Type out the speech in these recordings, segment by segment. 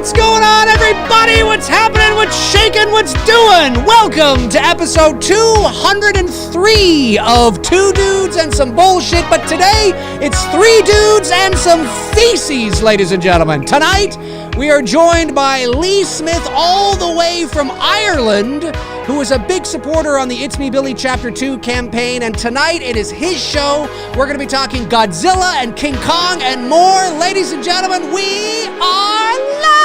What's going on, everybody? What's happening? What's shaking? What's doing? Welcome to episode 203 of Two Dudes and Some Bullshit. But today, it's Three Dudes and Some Feces, ladies and gentlemen. Tonight, we are joined by Lee Smith all the way from Ireland, who is a big supporter on the It's Me Billy Chapter 2 campaign. And tonight, it is his show. We're going to be talking Godzilla and King Kong and more. Ladies and gentlemen, we are live!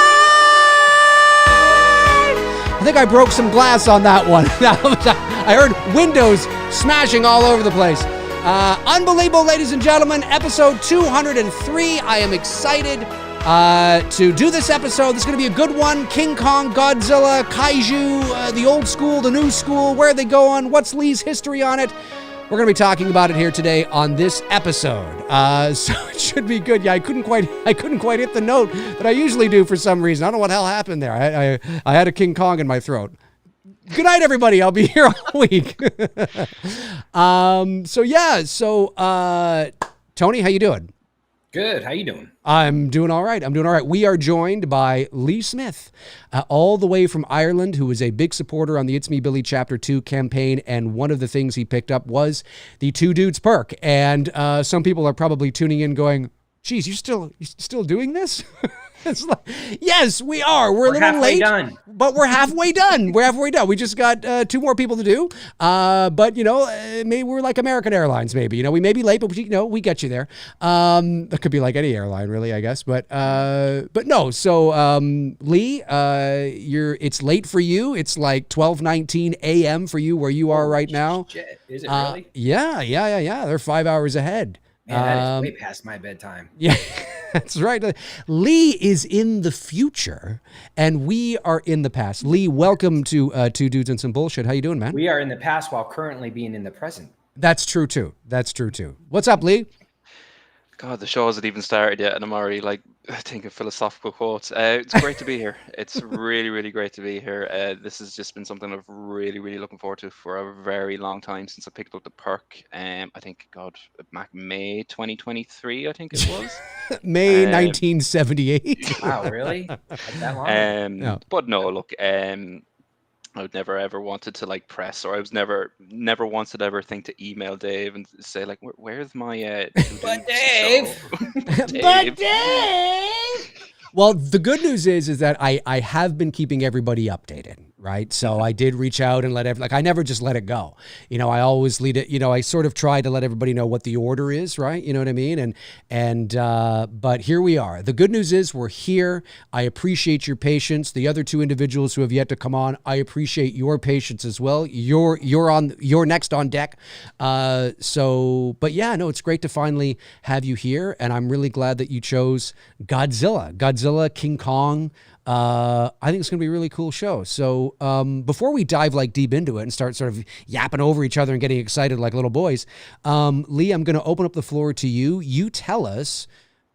I think I broke some glass on that one. I heard windows smashing all over the place. Unbelievable, ladies and gentlemen. Episode 203. I am excited to do this episode. This is going to be a good one. King Kong, Godzilla, Kaiju, the old school, the new school. Where are they going? What's Lee's history on it? We're going to be talking about it here today on this episode. So it should be good. Yeah, I couldn't quite hit the note that I usually do for some reason. I don't know what the hell happened there. I had a King Kong in my throat. Good night, everybody. I'll be here all week. Tony, how you doing? Good. How you doing? I'm doing all right. We are joined by Lee Smith, all the way from Ireland, who is a big supporter on the It's Me Billy Chapter 2 campaign. And one of the things he picked up was the Two Dudes Perk. And some people are probably tuning in going, geez, you're still doing this? It's like, yes, we are. We're a little late, but we're halfway done. We just got 2 more people to do. But maybe we're like American Airlines. Maybe we may be late, but we get you there. That could be like any airline, really, I guess. But no. So Lee, it's late for you. It's like 12:19 a.m. for you where you are right now. Shit. Is it really? Yeah. They're 5 hours ahead. Man, that is way past my bedtime. Yeah, that's right. Lee is in the future, and we are in the past. Lee, welcome to Two Dudes and Some Bullshit. How you doing, man? We are in the past while currently being in the present. That's true, too. What's up, Lee? God, the show hasn't even started yet, and I'm already thinking philosophical quotes. It's great to be here. It's really, really great to be here. This has just been something I've really, really looking forward to for a very long time since I picked up the Perk. I think, May 2023, I think it was. May 1978. Wow, really? That long? No. But no, look, I would never ever wanted to press, or I was never once did ever think to email Dave and say where's my But Dave. But Dave. Well, the good news is that I have been keeping everybody updated, right? So I did reach out and I never just let it go. I always lead it. I sort of try to let everybody know what the order is, right? You know what I mean? But here we are. The good news is we're here. I appreciate your patience. The other 2 individuals who have yet to come on, I appreciate your patience as well. You're next on deck. But yeah, no, it's great to finally have you here, and I'm really glad that you chose Godzilla, King Kong. I think it's going to be a really cool show. So before we dive deep into it and start sort of yapping over each other and getting excited like little boys, Lee, I'm going to open up the floor to you. You tell us,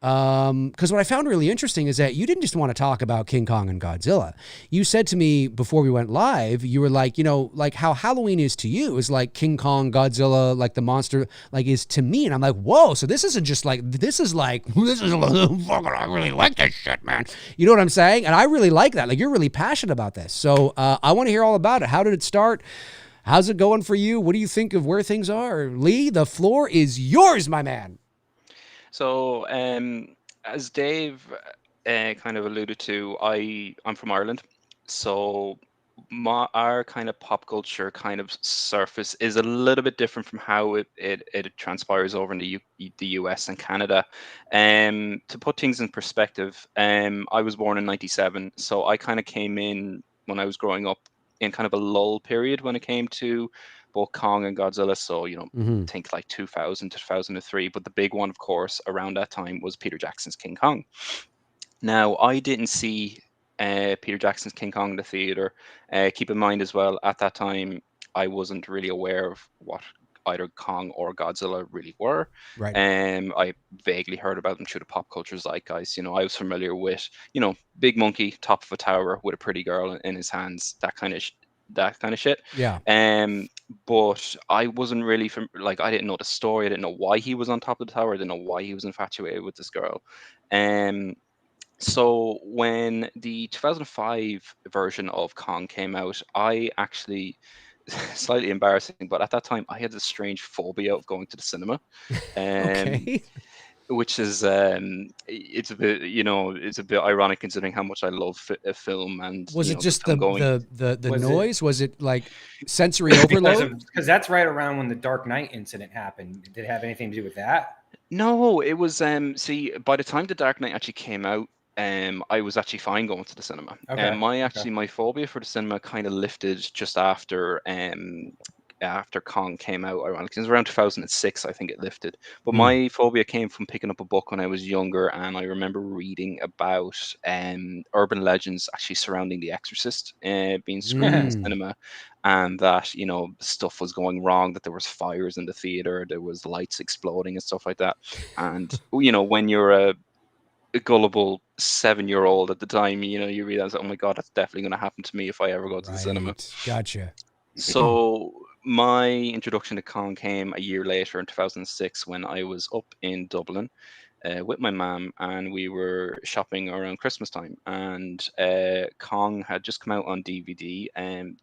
because what I found really interesting is that you didn't just want to talk about King Kong and Godzilla. You said to me before we went live, you were like how Halloween is to you is like King Kong, Godzilla, like the monster, is to me. And I'm like, whoa, so this isn't just this is I really like this shit, man. You know what I'm saying? And I really like that. You're really passionate about this. So I want to hear all about it. How did it start? How's it going for you? What do you think of where things are? Lee, the floor is yours, my man. So, as Dave kind of alluded to, I'm from Ireland, so our kind of pop culture kind of surface is a little bit different from how it transpires over in the US and Canada. To put things in perspective, I was born in '97, so I kind of came in when I was growing up in kind of a lull period when it came to both Kong and Godzilla. So, think 2000 to 2003. But the big one, of course, around that time was Peter Jackson's King Kong. Now, I didn't see Peter Jackson's King Kong in the theater. Keep in mind as well, at that time, I wasn't really aware of what either Kong or Godzilla really were. Right. I vaguely heard about them through the pop culture zeitgeist. I was familiar with, big monkey, top of a tower with a pretty girl in his hands, that kind of shit. Yeah. But I wasn't really I didn't know the story. I didn't know why he was on top of the tower. I didn't know why he was infatuated with this girl. So when the 2005 version of Kong came out, I actually slightly embarrassing, but at that time I had this strange phobia of going to the cinema. Um, Okay. which is it's a bit, it's a bit ironic considering how much I love a film and Was it the just film going. the Was it noise? Was it like sensory overload? because that's right around when the Dark Knight incident happened. Did it have anything to do with that? No, it was see, by the time The Dark Knight actually came out, I was actually fine going to the cinema. And Okay. Okay. my phobia for the cinema kind of lifted just after Kong came out, ironically. It was around 2006, I think it lifted. But Hmm. my phobia came from picking up a book when I was younger, and I remember reading about urban legends actually surrounding The Exorcist being screened in the Mm. cinema, and that stuff was going wrong, that there was fires in the theater, there was lights exploding and stuff like that. And when you're a gullible 7-year old at the time, you realize, oh my god, that's definitely going to happen to me if I ever go to the cinema. Right. Gotcha. So my introduction to Kong came a year later in 2006 when I was up in Dublin with my mum, and we were shopping around Christmas time, and Kong had just come out on DVD. And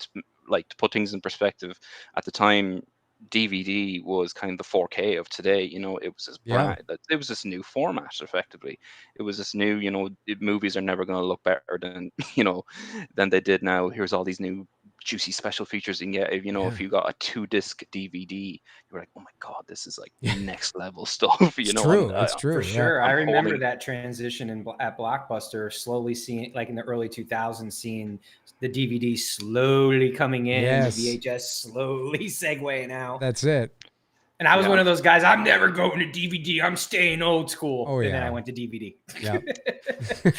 like, to put things in perspective, at the time, DVD was kind of the 4K of today. It was this Yeah. it was this new format. Effectively, it was this new. Movies are never going to look better than than they did now. Here's all these new juicy special features you can get. Yeah. If you got a 2-disc DVD, you're like, oh my god, this is like next level stuff. It's I'm true. It's For true. Yeah. sure. I I'm remember holding. that transition at Blockbuster, slowly seeing, like in the early 2000s, seeing the DVD slowly coming in and the Yes. VHS slowly segueing out. That's it. And I was one Yeah, of those guys, I'm never going to DVD. I'm staying old school. Oh And then I yeah. went to DVD. Yeah.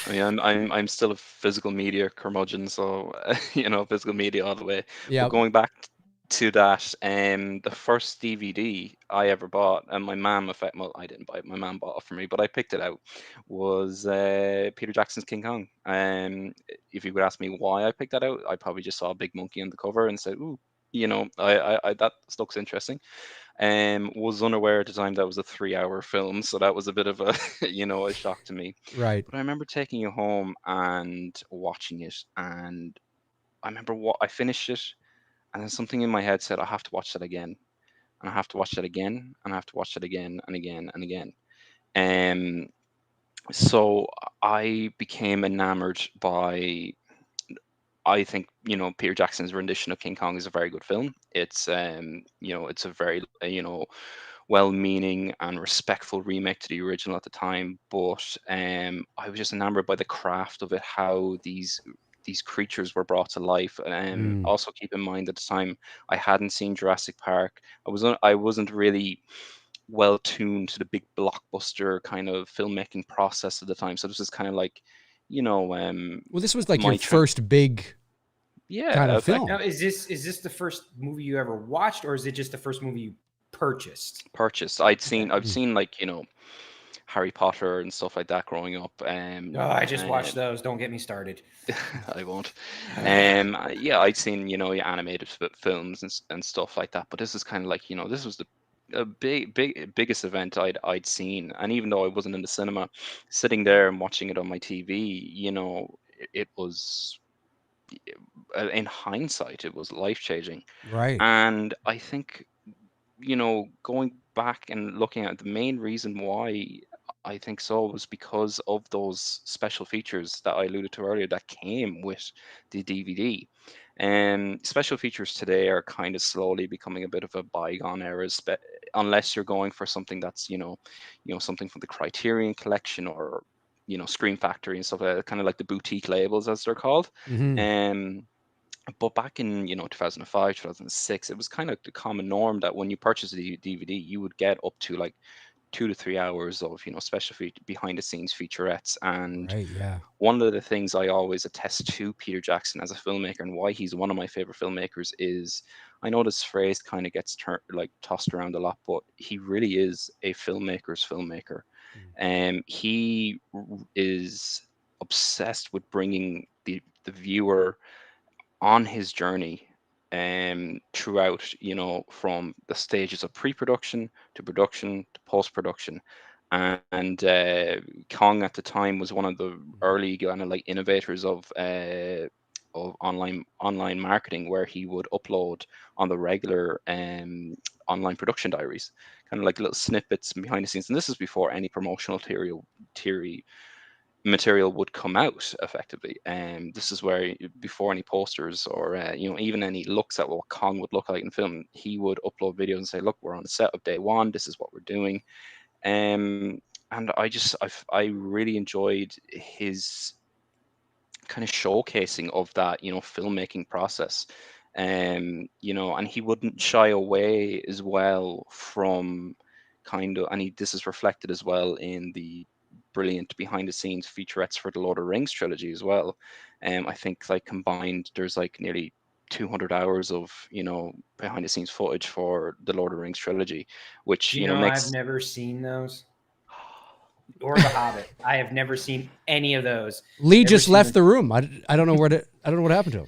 I mean, I'm still a physical media curmudgeon, so physical media all the way. But Yeah. going back to that, the first DVD I ever bought, and my mom, well, I didn't buy it, my mom bought it for me, but I picked it out, was Peter Jackson's King Kong. If you could ask me why I picked that out, I probably just saw a big monkey on the cover and said, "Ooh, I that looks interesting." Was unaware at the time that was a 3-hour film, so that was a bit of a a shock to me. Right. But I remember taking it home and watching it, and I remember what I finished it, and then something in my head said, I have to watch that again, and I have to watch that again, and I have to watch that again and again and again. Um, so I became enamored by. I think Peter Jackson's rendition of King Kong is a very good film. It's a very well-meaning and respectful remake to the original at the time, but I was just enamored by the craft of it, how these creatures were brought to life. Mm. Also keep in mind at the time I hadn't seen Jurassic Park. I wasn't really well tuned to the big blockbuster kind of filmmaking process at the time. So this is kind of like, Well, this was like your my tra- first big kind yeah, of effect Now, film. is this the first movie you ever watched, or is it just the first movie you purchased? purchased. Okay. I've Mm. seen like Harry Potter and stuff like that growing up. Oh, I just watched And those. Don't get me started. I won't. Yeah, I'd seen your animated films and stuff like that, but this is kind of like this was the a biggest event I'd seen, and even though I wasn't in the cinema, sitting there and watching it on my TV, it was in hindsight it was life changing. Right. And I think going back and looking at the main reason why I think so was because of those special features that I alluded to earlier that came with the DVD. And special features today are kind of slowly becoming a bit of a bygone era, unless you're going for something that's something from the Criterion Collection or Screen Factory and stuff like that, kind of like the boutique labels as they're called. Hmm. Um, but back in 2005, 2006, it was kind of the common norm that when you purchase a DVD, you would get up to like 2 to 3 hours of special behind the scenes featurettes. And Right. Yeah. one of the things I always attest to Peter Jackson as a filmmaker and why he's one of my favorite filmmakers is, I know this phrase kind of gets tossed around a lot, but he really is a filmmaker's filmmaker. Mm. He is obsessed with bringing the viewer on his journey throughout, from the stages of pre-production to production to post-production. And Kong at the time was one of the early kind of like innovators of online marketing, where he would upload on the regular online production diaries, kind of like little snippets behind the scenes. And this is before any promotional theory material would come out effectively. And this is where, before any posters or even any looks at what Kong would look like in film, he would upload videos and say, look, we're on the set of day one, this is what we're doing. um and I really enjoyed his kind of showcasing of that, filmmaking process. And he wouldn't shy away as well from this is reflected as well in the brilliant behind the scenes featurettes for the Lord of the Rings trilogy as well. I think, like, combined, there's like nearly 200 hours of behind the scenes footage for the Lord of the Rings trilogy, which Do you know, I've makes never seen those, or The Hobbit. I have never seen any of those. Lee Never just seen left them. the room. I don't know I don't know what happened to him.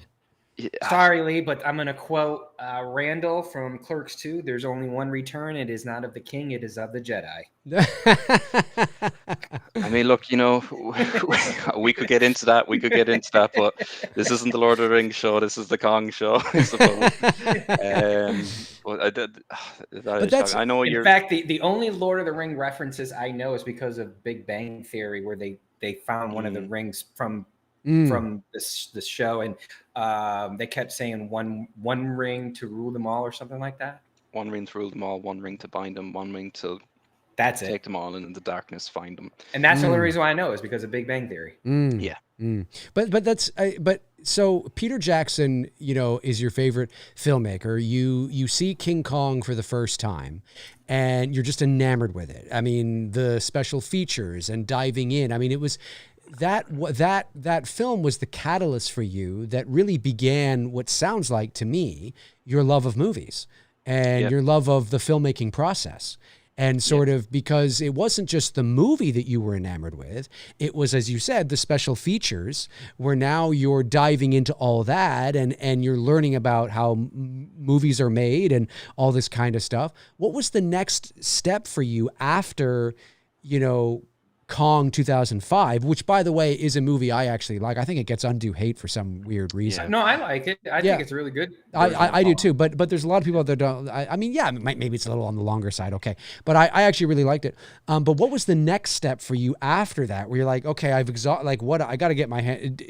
Sorry, Lee, but I'm going to quote Randall from Clerks 2. There's only one return. It is not of the king. It is of the Jedi. I mean, look, we could get into that. But this isn't the Lord of the Rings show. This is the Kong show, I suppose. But I did. That is that's- shocking. I know In you're. fact, the only Lord of the Ring references I know is because of Big Bang Theory, where they found one of the rings from this show, and they kept saying one ring to rule them all, or something like that. One ring to rule them all, one ring to bind them, one ring to That's take it. them all, and in the darkness find them. And that's the only reason why I know is because of Big Bang Theory. Yeah. But that's but so Peter Jackson, is your favorite filmmaker. You see King Kong for the first time, and you're just enamored with it. I mean, the special features and diving in. I mean, it was that film was the catalyst for you that really began what sounds like to me your love of movies and your love of the filmmaking process. And sort of, because it wasn't just the movie that you were enamored with, it was, as you said, the special features, where now you're diving into all that and you're learning about how movies are made and all this kind of stuff. What was the next step for you after, Kong 2005, which, by the way, is a movie I actually like. I think it gets undue hate for some weird reason. No, I like it. I think it's really good. I do too, but there's a lot of people that don't. I mean, yeah, maybe it's a little on the longer side, okay, but I actually really liked it. But what was the next step for you after that, where you're like, okay, I've exhausted, like, what I got to get my hand.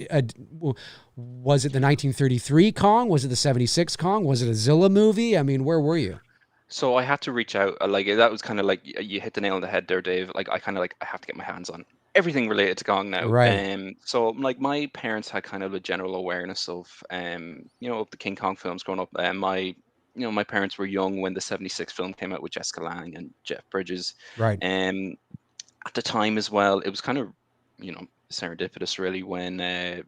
Was it the 1933 Kong? Was it the 76 Kong? Was it a Zilla movie? I mean, where were you? So I had to reach out. Like, that was kind of like, you hit the nail on the head there, Dave. Like, I have to get my hands on everything related to Kong now. Right. So, like, my parents had kind of a general awareness of of the King Kong films growing up. My parents were young when the 76 film came out with Jessica Lange and Jeff Bridges. Right. At the time as well, it was kind of serendipitous, really, when the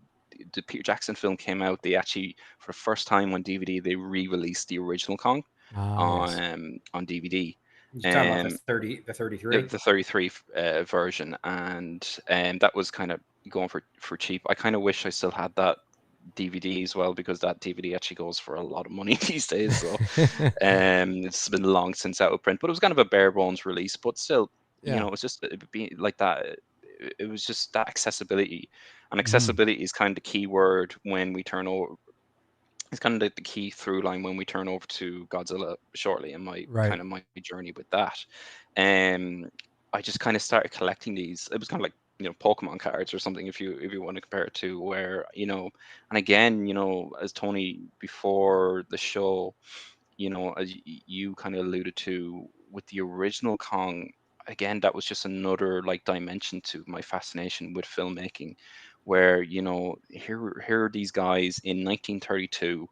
Peter Jackson film came out. They actually, for the first time on DVD, they re-released the original Kong on DVD. You're talking about the 33? The 33 version, and that was kind of going for cheap. I kind of wish I still had that DVD as well, because that DVD actually goes for a lot of money these days. So it's been long since out of print, but it was kind of a bare bones release. But still, it's just being like that. It was just that accessibility, and accessibility is kind of the key word when we turn over. It's kind of like the key through line when we turn over to Godzilla shortly, and my journey with that. I just kind of started collecting these. It was kind of like Pokemon cards or something, if you want to compare it to, where and again, as Tony before the show, as you kind of alluded to with the original Kong, again, that was just another like dimension to my fascination with filmmaking, where here are these guys in 1932,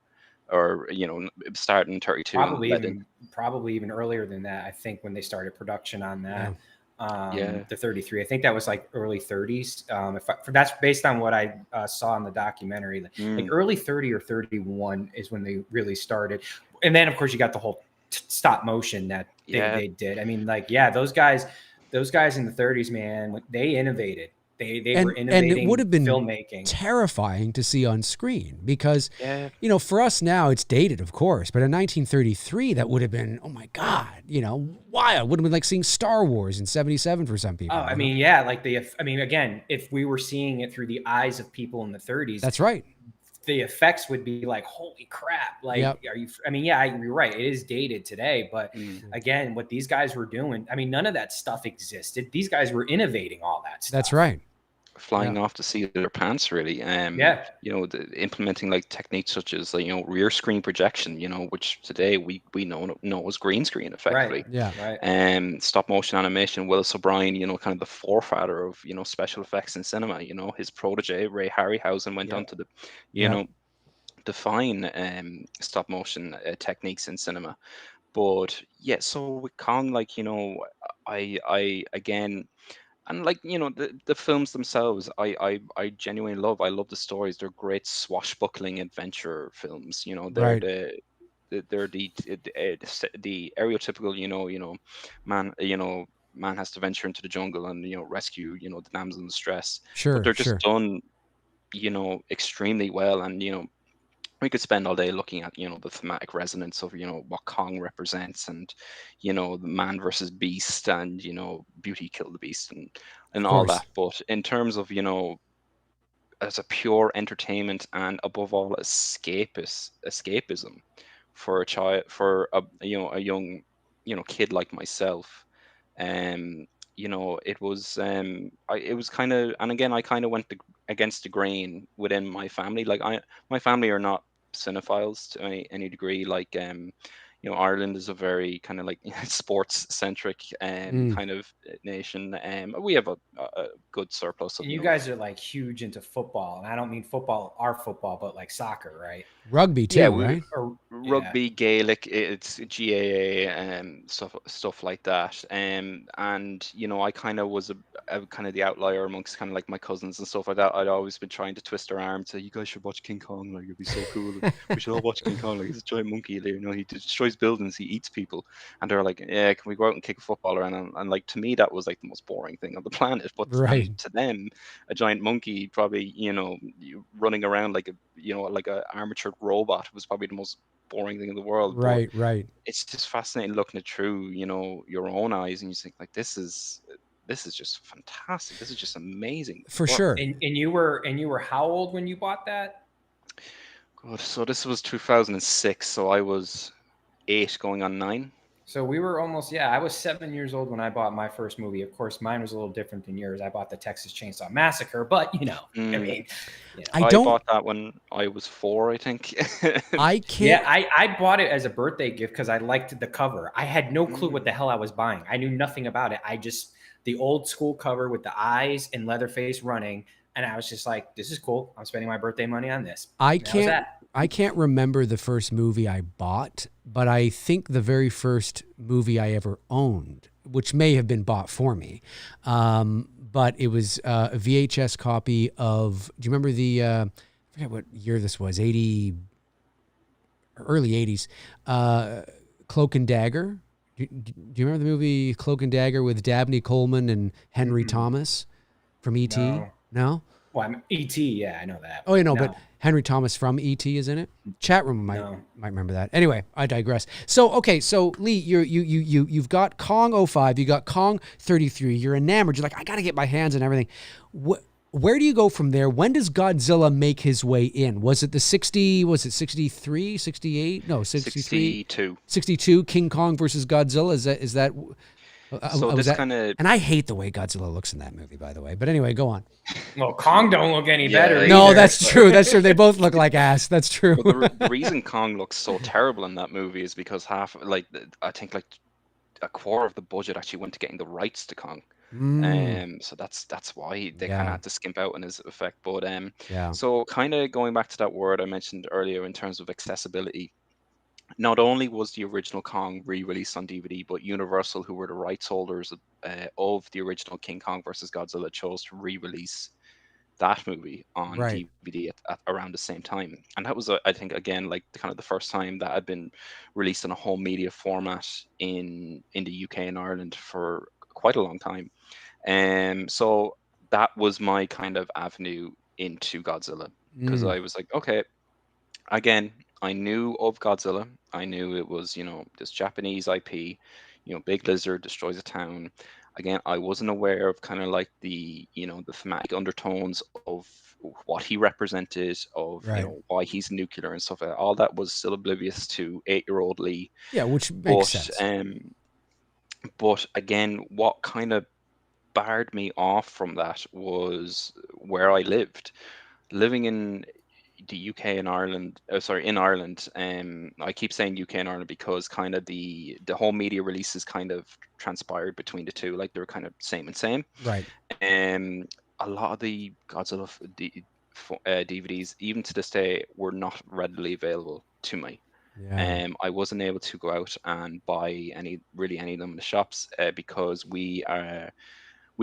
or starting in 32, probably even earlier than that. I think when they started production on that, the 33, I think that was like early 30s. That's based on what I saw in the documentary. Like early 30 or 31 is when they really started, and then of course you got the whole stop motion that they did. I mean, like, those guys in the 30s, man, they innovated. They were And it would innovating have been filmmaking. terrifying to see on screen because, Yeah. you know, for us now it's dated, of course, but in 1933 that would have been, oh my God, you know, wild. Would have been like seeing Star Wars in '77 for some people. Oh, I mean, yeah, like I mean, again, if we were seeing it through the eyes of people in the 30s, That's right. the effects would be like, holy crap. Like, Yep. are you, I mean, yeah, you're right. It is dated today, but again, what these guys were doing, I mean, none of that stuff existed. These guys were innovating all that stuff. That's right. Flying off the seat of their pants, really. Yeah. You know, implementing like techniques such as, like, you know, rear screen projection, you know, which today we know as green screen effectively. Right. Yeah. Right. Stop motion animation. Willis O'Brien, you know, kind of the forefather of, you know, special effects in cinema. You know, his protege Ray Harryhausen went on to the, you know, define stop motion techniques in cinema. But yeah, so with Kong, like, you know, I again, and like, you know, the films themselves, I genuinely love. I love the stories. They're great swashbuckling adventure films. You know, they're Right. they're the stereotypical, you know, man, you know, man has to venture into the jungle and, you know, rescue, you know, the damsel in distress. But Sure. they're just Sure. done, you know, extremely well. And, you know, we could spend all day looking at, you know, the thematic resonance of, you know, what Kong represents, and, you know, the man versus beast, and, you know, beauty killed the beast, and Of all course. that. But in terms of, you know, as a pure entertainment and above all escapism for a child, for a, you know, a young, you know, kid like myself, um you know, it was kind of, and again, I kind of went against the grain within my family. Like, my family are not cinephiles to any degree. Like, you know, Ireland is a very kind of like sports centric kind of nation. We have a good surplus of, And you you know, guys are like huge into football. And I don't mean football, our football, but like soccer, right? Rugby yeah, too, we right? Or, yeah. rugby, Gaelic, it's GAA, stuff like that. And, you know, I kind of was a kind of the outlier amongst kind of like my cousins and stuff like that. I'd always been trying to twist their arm, say, you guys should watch King Kong, like, it'd be so cool. We should all watch King Kong. Like, he's a giant monkey, you know, he destroys buildings, he eats people. And they're like, yeah, can we go out and kick a football around? And like, to me, that was like the most boring thing on the planet. But Right. and to them, a giant monkey, probably, you know, running around like a, you know, like a armatured robot, was probably the most boring thing in the world. But Right. Right. it's just fascinating looking at through, you know, your own eyes, and you think like, this is just fantastic. This is just amazing For work. sure. And you were how old when you bought that? God, so this was 2006, so I was 8 going on 9. So we were almost, yeah, I was 7 years old when I bought my first movie. Of course, mine was a little different than yours. I bought the Texas Chainsaw Massacre, but you know, I mean, you know. I I don't. bought that when I was 4, I think. I can't. Yeah, I bought it as a birthday gift because I liked the cover. I had no clue what the hell I was buying. I knew nothing about it. I just, the old school cover with the eyes and Leatherface running. And I was just like, this is cool. I'm spending my birthday money on this. I And that was can't. that. I can't remember the first movie I bought, but I think the very first movie I ever owned, which may have been bought for me, but it was a VHS copy of. Do you remember the? I forget what year this was. Early '80s. Cloak and Dagger. Do you remember the movie Cloak and Dagger with Dabney Coleman and Henry Thomas from E.T.? No. No? Well, I'm E.T. Yeah, I know that. Oh, you know, No. but Henry Thomas from E.T. is in it. Chat room might No. remember that. Anyway, I digress. So okay, so Lee, you've got Kong 05, you got Kong 33. You're enamored. You're like, I got to get my hands on everything. Where do you go from there? When does Godzilla make his way in? Was it the 60? Was it 63, 68? No, 63. 62. 62. King Kong versus Godzilla. Is that? So this kind of, and I hate the way Godzilla looks in that movie, by the way. But anyway, go on. Well, Kong don't look any Yeah, better. No, either. that's true. That's true. They both look like ass. That's true. well, the reason Kong looks so terrible in that movie is because I think like a quarter of the budget actually went to getting the rights to Kong. So that's why they kind of had to skimp out on his effect. But Yeah. so kind of going back to that word I mentioned earlier in terms of accessibility. Not only was the original Kong re-released on DVD, but Universal, who were the rights holders of the original King Kong versus Godzilla, chose to re-release that movie on Right. DVD at around the same time. And that was, I think, again, like kind of the first time that had been released in a home media format in the UK and Ireland for quite a long time. So that was my kind of avenue into Godzilla, because I was like, okay, again, I knew of Godzilla. I knew it was, this Japanese IP, big lizard destroys a town. Again, I wasn't aware of kind of like the thematic undertones of what he represented, of, Right. why he's nuclear and stuff like that. All that was still oblivious to 8-year-old Lee. Yeah, which makes But, sense. but again, what kind of barred me off from that was where I lived. Living in the UK and Ireland, in Ireland. I keep saying UK and Ireland because kind of the whole media releases kind of transpired between the two, like they were kind of same and same. Right. A lot of the Godzilla DVDs, even to this day, were not readily available to me. Yeah. I wasn't able to go out and buy any of them in the shops because we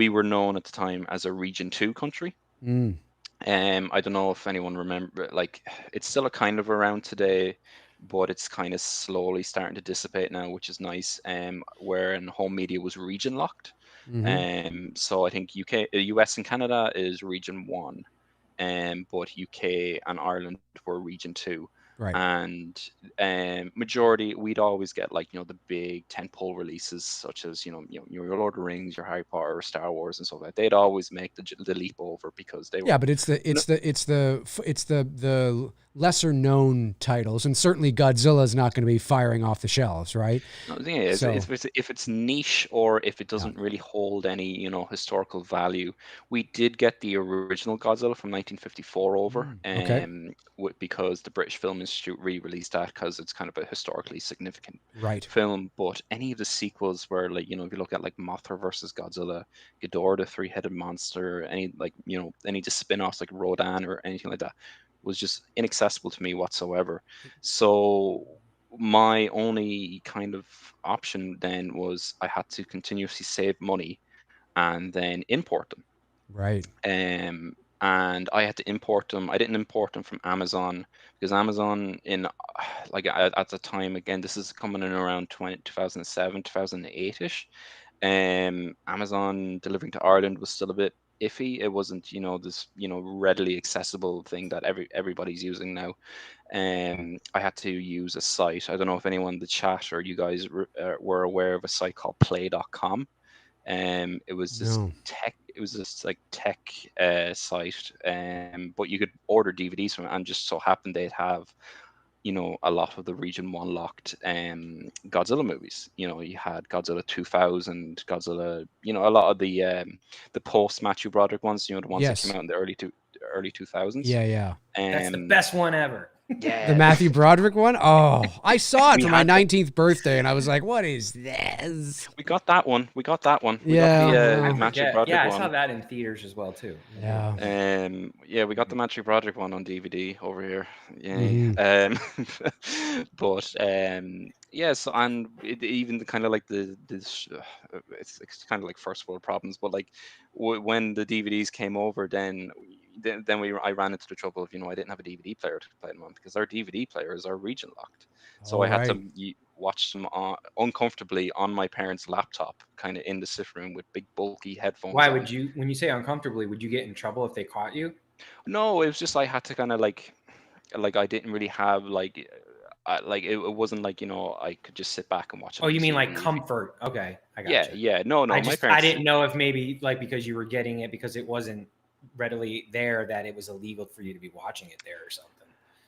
were known at the time as a Region 2 country. I don't know if anyone remember, like, it's still a kind of around today, but it's kind of slowly starting to dissipate now, which is nice. Where home media was region locked. So I think US and Canada is Region 1, but UK and Ireland were Region 2. Right. And majority, we'd always get, like, the big tentpole releases, such as your Lord of the Rings, your Harry Potter, or Star Wars, and stuff like that. They'd always make the leap over because they were. Yeah, but it's the lesser known titles, and certainly Godzilla is not going to be firing off the shelves, right? No, the thing is, So- if it's niche, or if it doesn't really hold any, historical value. We did get the original Godzilla from 1954 over, Okay. because the British Film Institute re-released that because it's kind of a historically significant Right. film. But any of the sequels where, like, if you look at like Mothra versus Godzilla, Ghidorah the three-headed monster, any, like, any just spin-offs like Rodan or anything like that, was just inaccessible to me whatsoever. So my only kind of option then was I had to continuously save money and then import them. Right. And I had to import them. I didn't import them from Amazon, because Amazon like at the time, again, this is coming in around 2007, 2008-ish. Amazon delivering to Ireland was still a bit iffy. It wasn't, this, readily accessible thing that everybody's using now. I had to use a site. I don't know if anyone in the chat or you guys were aware of a site called play.com. It was this No. like tech site, but you could order DVDs from it, and just so happened they'd have, a lot of the Region 1 locked Godzilla movies. You had Godzilla 2000, Godzilla, a lot of the post Matthew Broderick ones, the ones that Yes. came out in the early 2000s. Yeah. That's the best one ever. Yeah. The Matthew Broderick one? Oh, I saw it We for my had 19th birthday, and I was like, what is this? We got that one. We got Yeah, the well. Matthew Broderick Yeah, I one. saw that in theaters as well too. Yeah. Yeah, we got the Matthew Broderick one on DVD over here. Mhm. Yay. But yeah, so, and even the kind of like it's kind of like first world problems, but like when the DVDs came over, then I ran into the trouble of, I didn't have a DVD player to play them on, because our DVD players are region locked. So All I had right. to watch them uncomfortably on my parents' laptop, kind of in the sitting room with big bulky headphones Why on. would you, when you say uncomfortably, would you get in trouble if they caught you? No, it was just I had to kind of like I didn't really have like it wasn't like, I could just sit back and watch it Oh, on you mean like TV. comfort? Okay, I got Yeah, you. yeah. No, my I parents. didn't know if maybe like because you were getting it because it wasn't readily there, that it was illegal for you to be watching it there or something.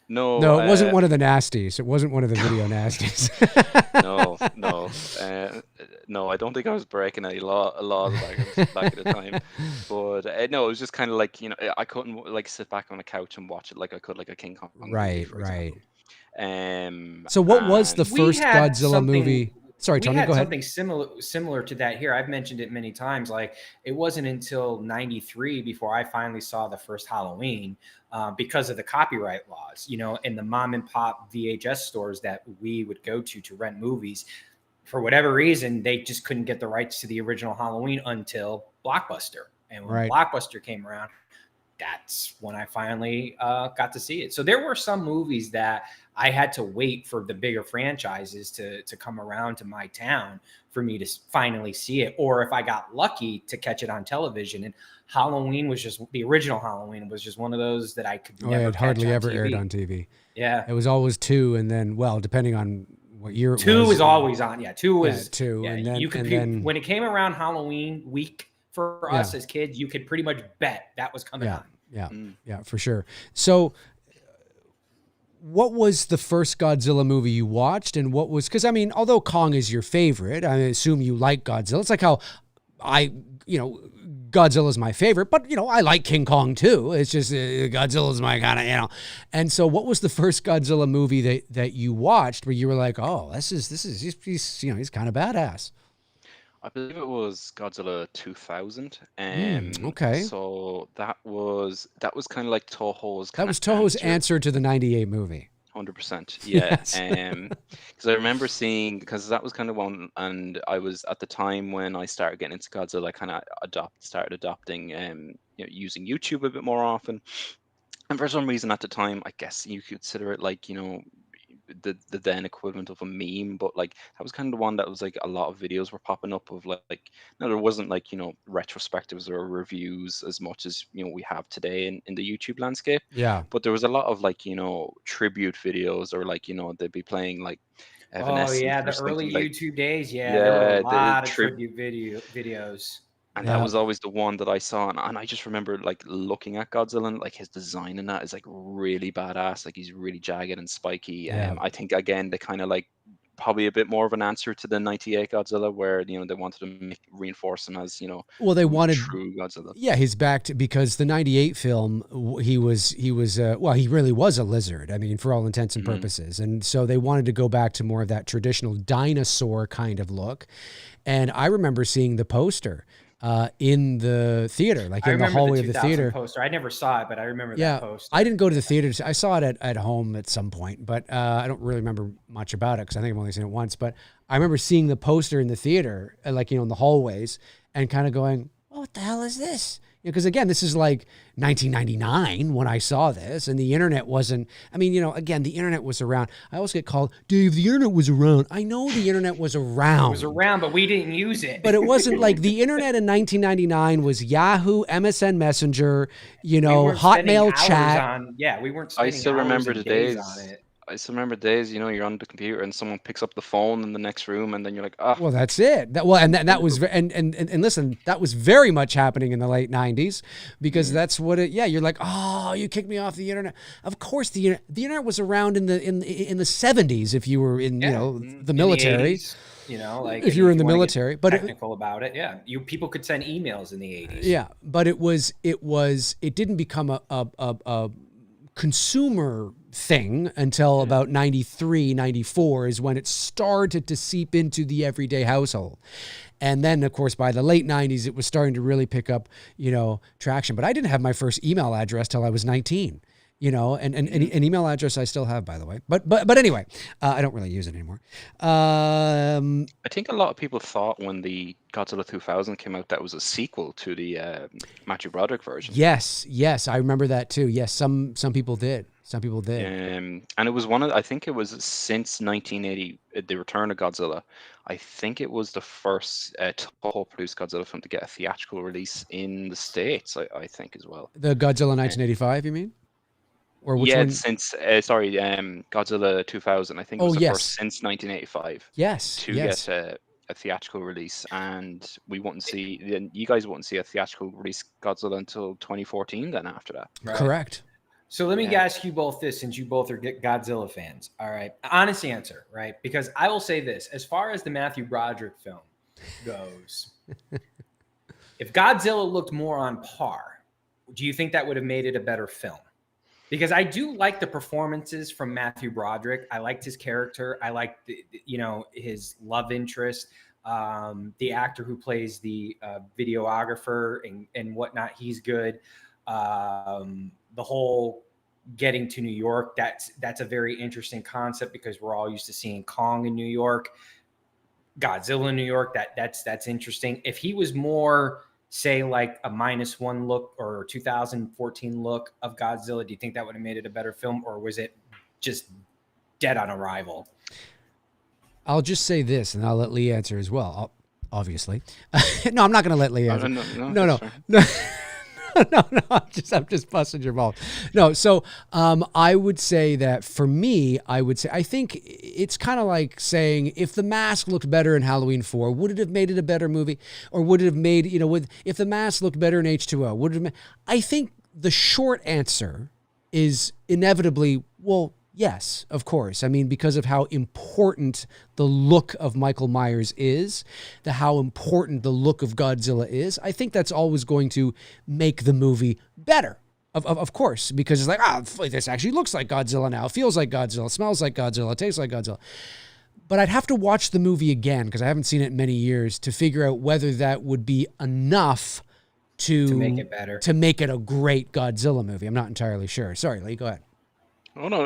No, it wasn't one of the nasties. It wasn't one of the video nasties. No, I don't think I was breaking any laws back at the time. But no, it was just kind of like, I couldn't like sit back on a couch and watch it like I could like a King Kong movie, Right. for example. So what was the And first Godzilla movie? Sorry, We Tony, had go ahead. something similar to that here. I've mentioned it many times. Like, it wasn't until '93 before I finally saw the first Halloween, because of the copyright laws, in the mom and pop VHS stores that we would go to rent movies. For whatever reason, they just couldn't get the rights to the original Halloween until Blockbuster. And when Right. Blockbuster came around, that's when I finally got to see it. So there were some movies that I had to wait for the bigger franchises to come around to my town for me to finally see it. Or if I got lucky to catch it on television. And Halloween was just, the original Halloween was just one of those that I could never it catch hardly on ever TV. aired on TV. Yeah. It was always 2, and then, well, depending on what year it was. 2 was always on. Yeah, 2 was 2, yeah, and then you could when it came around Halloween week for us as kids, you could pretty much bet that was coming on. Yeah, for sure. So what was the first Godzilla movie you watched, and what was, because I mean, although Kong is your favorite, I assume you like Godzilla. It's like how Godzilla's my favorite, but I like King Kong too. It's just Godzilla's my kind of, And so what was the first Godzilla movie that you watched where you were like, oh, this is he's kind of badass? I believe it was Godzilla 2000. Okay. So that was kind of like Toho's. That was Toho's answer to the '98 movie. 100%, yeah. Yes. Because I remember seeing, because that was kind of one, and I was at the time when I started getting into Godzilla, I kind of started adopting, using YouTube a bit more often. And for some reason at the time, I guess you could consider it like, the then equivalent of a meme, but like that was kind of the one that was like a lot of videos were popping up of like no, there wasn't like retrospectives or reviews as much as we have today in the YouTube landscape. Yeah, but there was a lot of like tribute videos, or like they'd be playing like the early like, YouTube days. There were a lot of tribute videos. And that was always the one that I saw, and I just remember like looking at Godzilla, and like his design in that is like really badass. Like he's really jagged and spiky. I think again they kind of like probably a bit more of an answer to the '98 Godzilla, where they wanted to reinforce him as well, they wanted true Godzilla. Yeah, he's backed because the '98 film he really was a lizard. I mean, for all intents and purposes, and so they wanted to go back to more of that traditional dinosaur kind of look. And I remember seeing the poster in the theater, like in the hallway of the theater. Poster. I never saw it, but I remember that poster. I didn't go to the theater. I saw it at home at some point, but I don't really remember much about it because I think I've only seen it once. But I remember seeing the poster in the theater, like in the hallways, and kind of going, oh, what the hell is this? Because again, this is like 1999 when I saw this, and the internet wasn't. I mean, again, the internet was around. I always get called, Dave, the internet was around. I know the internet was around. It was around, but we didn't use it. But it wasn't like the internet in 1999 was Yahoo, MSN Messenger, Hotmail chat. We weren't. I still remember the days on it. I still remember days, you're on the computer and someone picks up the phone in the next room, and then you're like, oh. Well, that's it. That was, and listen, that was very much happening in the late 90s because that's what you're like, oh, you kicked me off the internet. Of course, the internet was around in the 70s if you were in, the military. In the 80s, like if you were in the military, but technical about it. Yeah. People could send emails in the 80s. Yeah. But it didn't become a consumer thing until about 93, 94 is when it started to seep into the everyday household. And then, of course, by the late 90s, it was starting to really pick up, traction. But I didn't have my first email address till I was 19, and an email address I still have, by the way. But anyway, I don't really use it anymore. I think a lot of people thought when the Godzilla 2000 came out that was a sequel to the Matthew Broderick version. Yes, I remember that too. Yes, some people did. Some people did. And it was I think it was since 1980, The Return of Godzilla. I think it was the first Toho-produced Godzilla film to get a theatrical release in the States, I think, as well. The Godzilla 1985, you mean? Or which one? Since Godzilla 2000. I think it was the first since 1985. Yes. To get a theatrical release, and you guys wouldn't see a theatrical release Godzilla until 2014. Then after that, right. Correct. So let me ask you both this, since you both are Godzilla fans. All right, honest answer, right? Because I will say this: as far as the Matthew Broderick film goes, if Godzilla looked more on par, do you think that would have made it a better film? Because I do like the performances from Matthew Broderick. I liked his character. I liked his love interest. The actor who plays the videographer and whatnot, he's good. The whole getting to New York, that's a very interesting concept because we're all used to seeing Kong in New York, Godzilla in New York. That's interesting. If he was more say like a -1 look or 2014 look of Godzilla, do you think that would have made it a better film, or was it just dead on arrival? I'll just say this, and I'll let Lee answer as well. Obviously, no, I'm not going to let Lee answer. No. No, I'm just busting your balls. No, so I would say that for me, I think it's kind of like saying, if The Mask looked better in Halloween 4, would it have made it a better movie? Or would it have made, if The Mask looked better in H2O, would it have made, I think the short answer is inevitably, well, yes, of course. I mean, because of how important the look of Michael Myers is, how important the look of Godzilla is, I think that's always going to make the movie better. Of course, because it's like, this actually looks like Godzilla now, feels like Godzilla, smells like Godzilla, tastes like Godzilla. But I'd have to watch the movie again, because I haven't seen it in many years, to figure out whether that would be enough to make it better, to make it a great Godzilla movie. I'm not entirely sure. Sorry, Lee, go ahead. Oh no,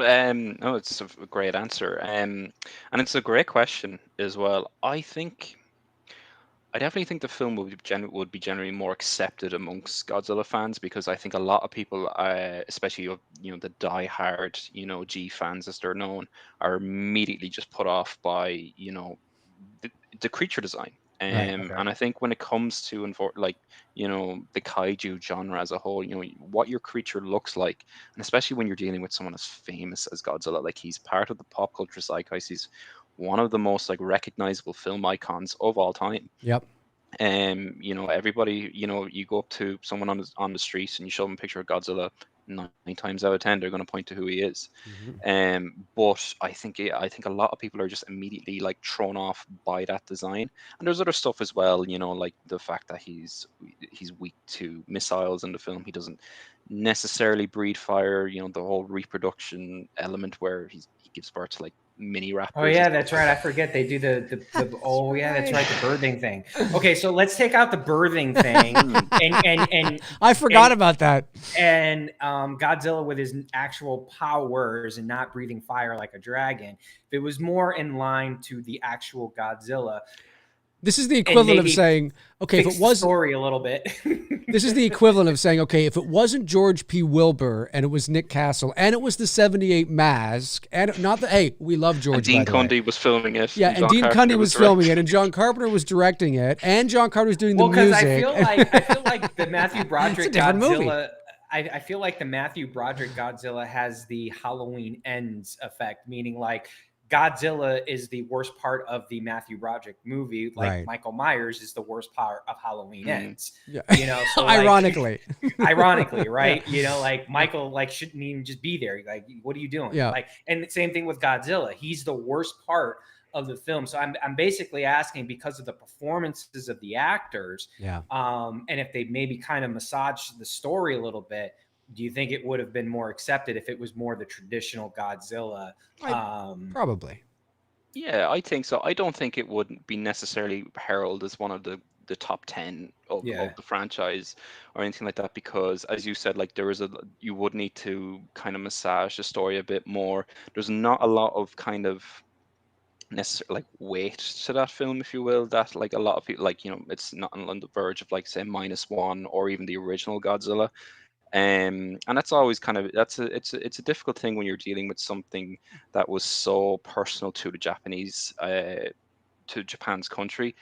no, it's a great answer, and it's a great question as well. I definitely think the film would be generally more accepted amongst Godzilla fans, because I think a lot of people, especially the die-hard G fans as they're known, are immediately just put off by the creature design. And I think when it comes to the kaiju genre as a whole, what your creature looks like, and especially when you're dealing with someone as famous as Godzilla, like he's part of the pop culture zeitgeist, he's one of the most recognizable film icons of all time. Yep. Everybody, you go up to someone on the streets and you show them a picture of Godzilla, 9 times out of 10 they're going to point to who he is. But I think a lot of people are just immediately thrown off by that design. And there's other stuff as well, like the fact that he's weak to missiles in the film. He doesn't necessarily breathe fire, the whole reproduction element where he gives birth to mini raptors. Oh yeah, that's right. I forget they do the oh yeah, that's right, the birthing thing. Okay, so let's take out the birthing thing and I forgot about that. And Godzilla with his actual powers and not breathing fire like a dragon. If it was more in line to the actual Godzilla. This is the equivalent of saying, okay, if it was story a little bit. This is the equivalent of saying, okay, if it wasn't George P. Wilbur and it was Nick Castle and it was the 78 Mask and not the, hey, we love George. And Dean Cundy was filming it. Yeah, and Dean Cundy was filming it, and John Carpenter was directing it, and John Carpenter was doing the music. Well, because I feel like the Matthew Broderick Godzilla. I feel like the Matthew Broderick Godzilla has the Halloween Ends effect, meaning Godzilla is the worst part of the Matthew Broderick movie. Michael Myers is the worst part of Halloween Ends. Yeah. So ironically, right? Michael shouldn't even just be there. What are you doing? Yeah. And the same thing with Godzilla. He's the worst part of the film. So I'm basically asking, because of the performances of the actors, and if they maybe kind of massaged the story a little bit, do you think it would have been more accepted if it was more the traditional Godzilla? Probably. Yeah, I think so. I don't think it would be necessarily heralded as one of the top 10 of the franchise or anything like that, because as you said, you would need to kind of massage the story a bit more. There's not a lot of kind of necessarily weight to that film, if you will, that a lot of people it's not on the verge of say -1 or even the original Godzilla. And that's always kind of it's a difficult thing when you're dealing with something that was so personal to the to Japan's country.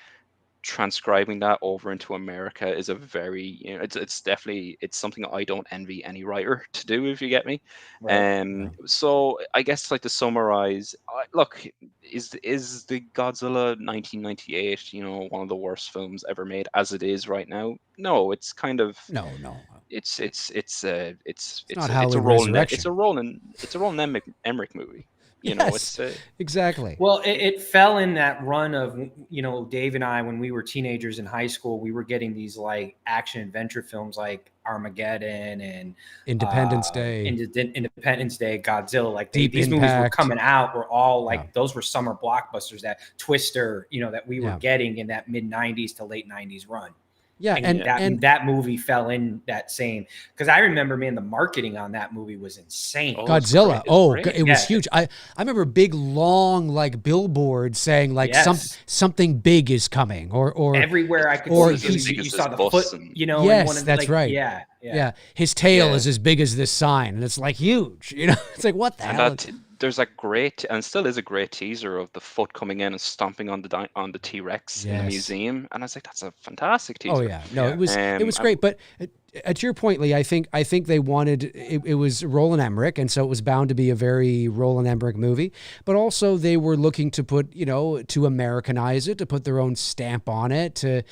Transcribing that over into America is a very it's something I don't envy any writer to do, if you get me. Right. So I guess to summarize, look, is the Godzilla 1998 one of the worst films ever made as it is right now? No, it's kind of no. It's a Roland Emmerich movie. Yes, exactly. Well, it fell in that run of, Dave and I, when we were teenagers in high school, we were getting these action adventure films like Armageddon and Independence Day, Godzilla. These movies were coming out were all those were summer blockbusters. That Twister, that we were getting in that mid 90s to late 90s run. Yeah, and that movie fell in that same, because I remember, man, the marketing on that movie was insane. Godzilla. It was huge. I remember big long like billboards saying like something big is coming, or everywhere I could see you saw the foot, you know. Yes, that's right. Yeah. His tail is as big as this sign, and it's like huge. You know, it's like what the hell? There's a great, and still is a great teaser of the foot coming in and stomping on the T-Rex in the museum, and I was like, that's a fantastic teaser. Oh yeah, no, it was great. But at your point, Lee, I think they wanted it was Roland Emmerich, and so it was bound to be a very Roland Emmerich movie. But also they were looking to put to Americanize it, to put their own stamp on it, to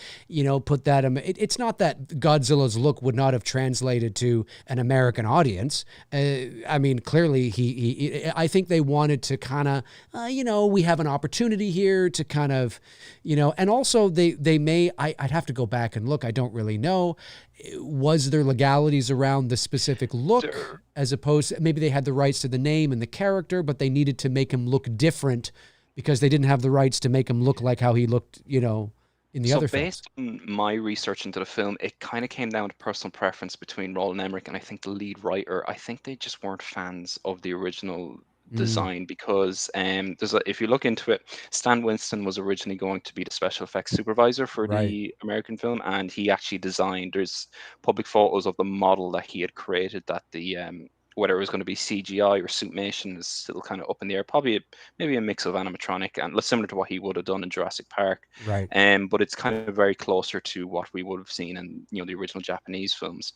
put that. It's not that Godzilla's look would not have translated to an American audience. I mean, clearly I think they wanted to kind of we have an opportunity here to kind of and also they may I'd have to go back and look. I don't really know. Was there legalities around the specific look, as opposed to, maybe they had the rights to the name and the character, but they needed to make him look different because they didn't have the rights to make him look like how he looked, in the other films. So based on my research into the film, it kind of came down to personal preference between Roland Emmerich and I think the lead writer. I think they just weren't fans of the original design, because if you look into it, Stan Winston was originally going to be the special effects supervisor for the American film, and he actually designed, there's public photos of the model that he had created, that the whether it was going to be CGI or suitmation is still kind of up in the air. Maybe a mix of animatronic, and similar to what he would have done in Jurassic Park. Right. But it's kind of very closer to what we would have seen in the original Japanese films.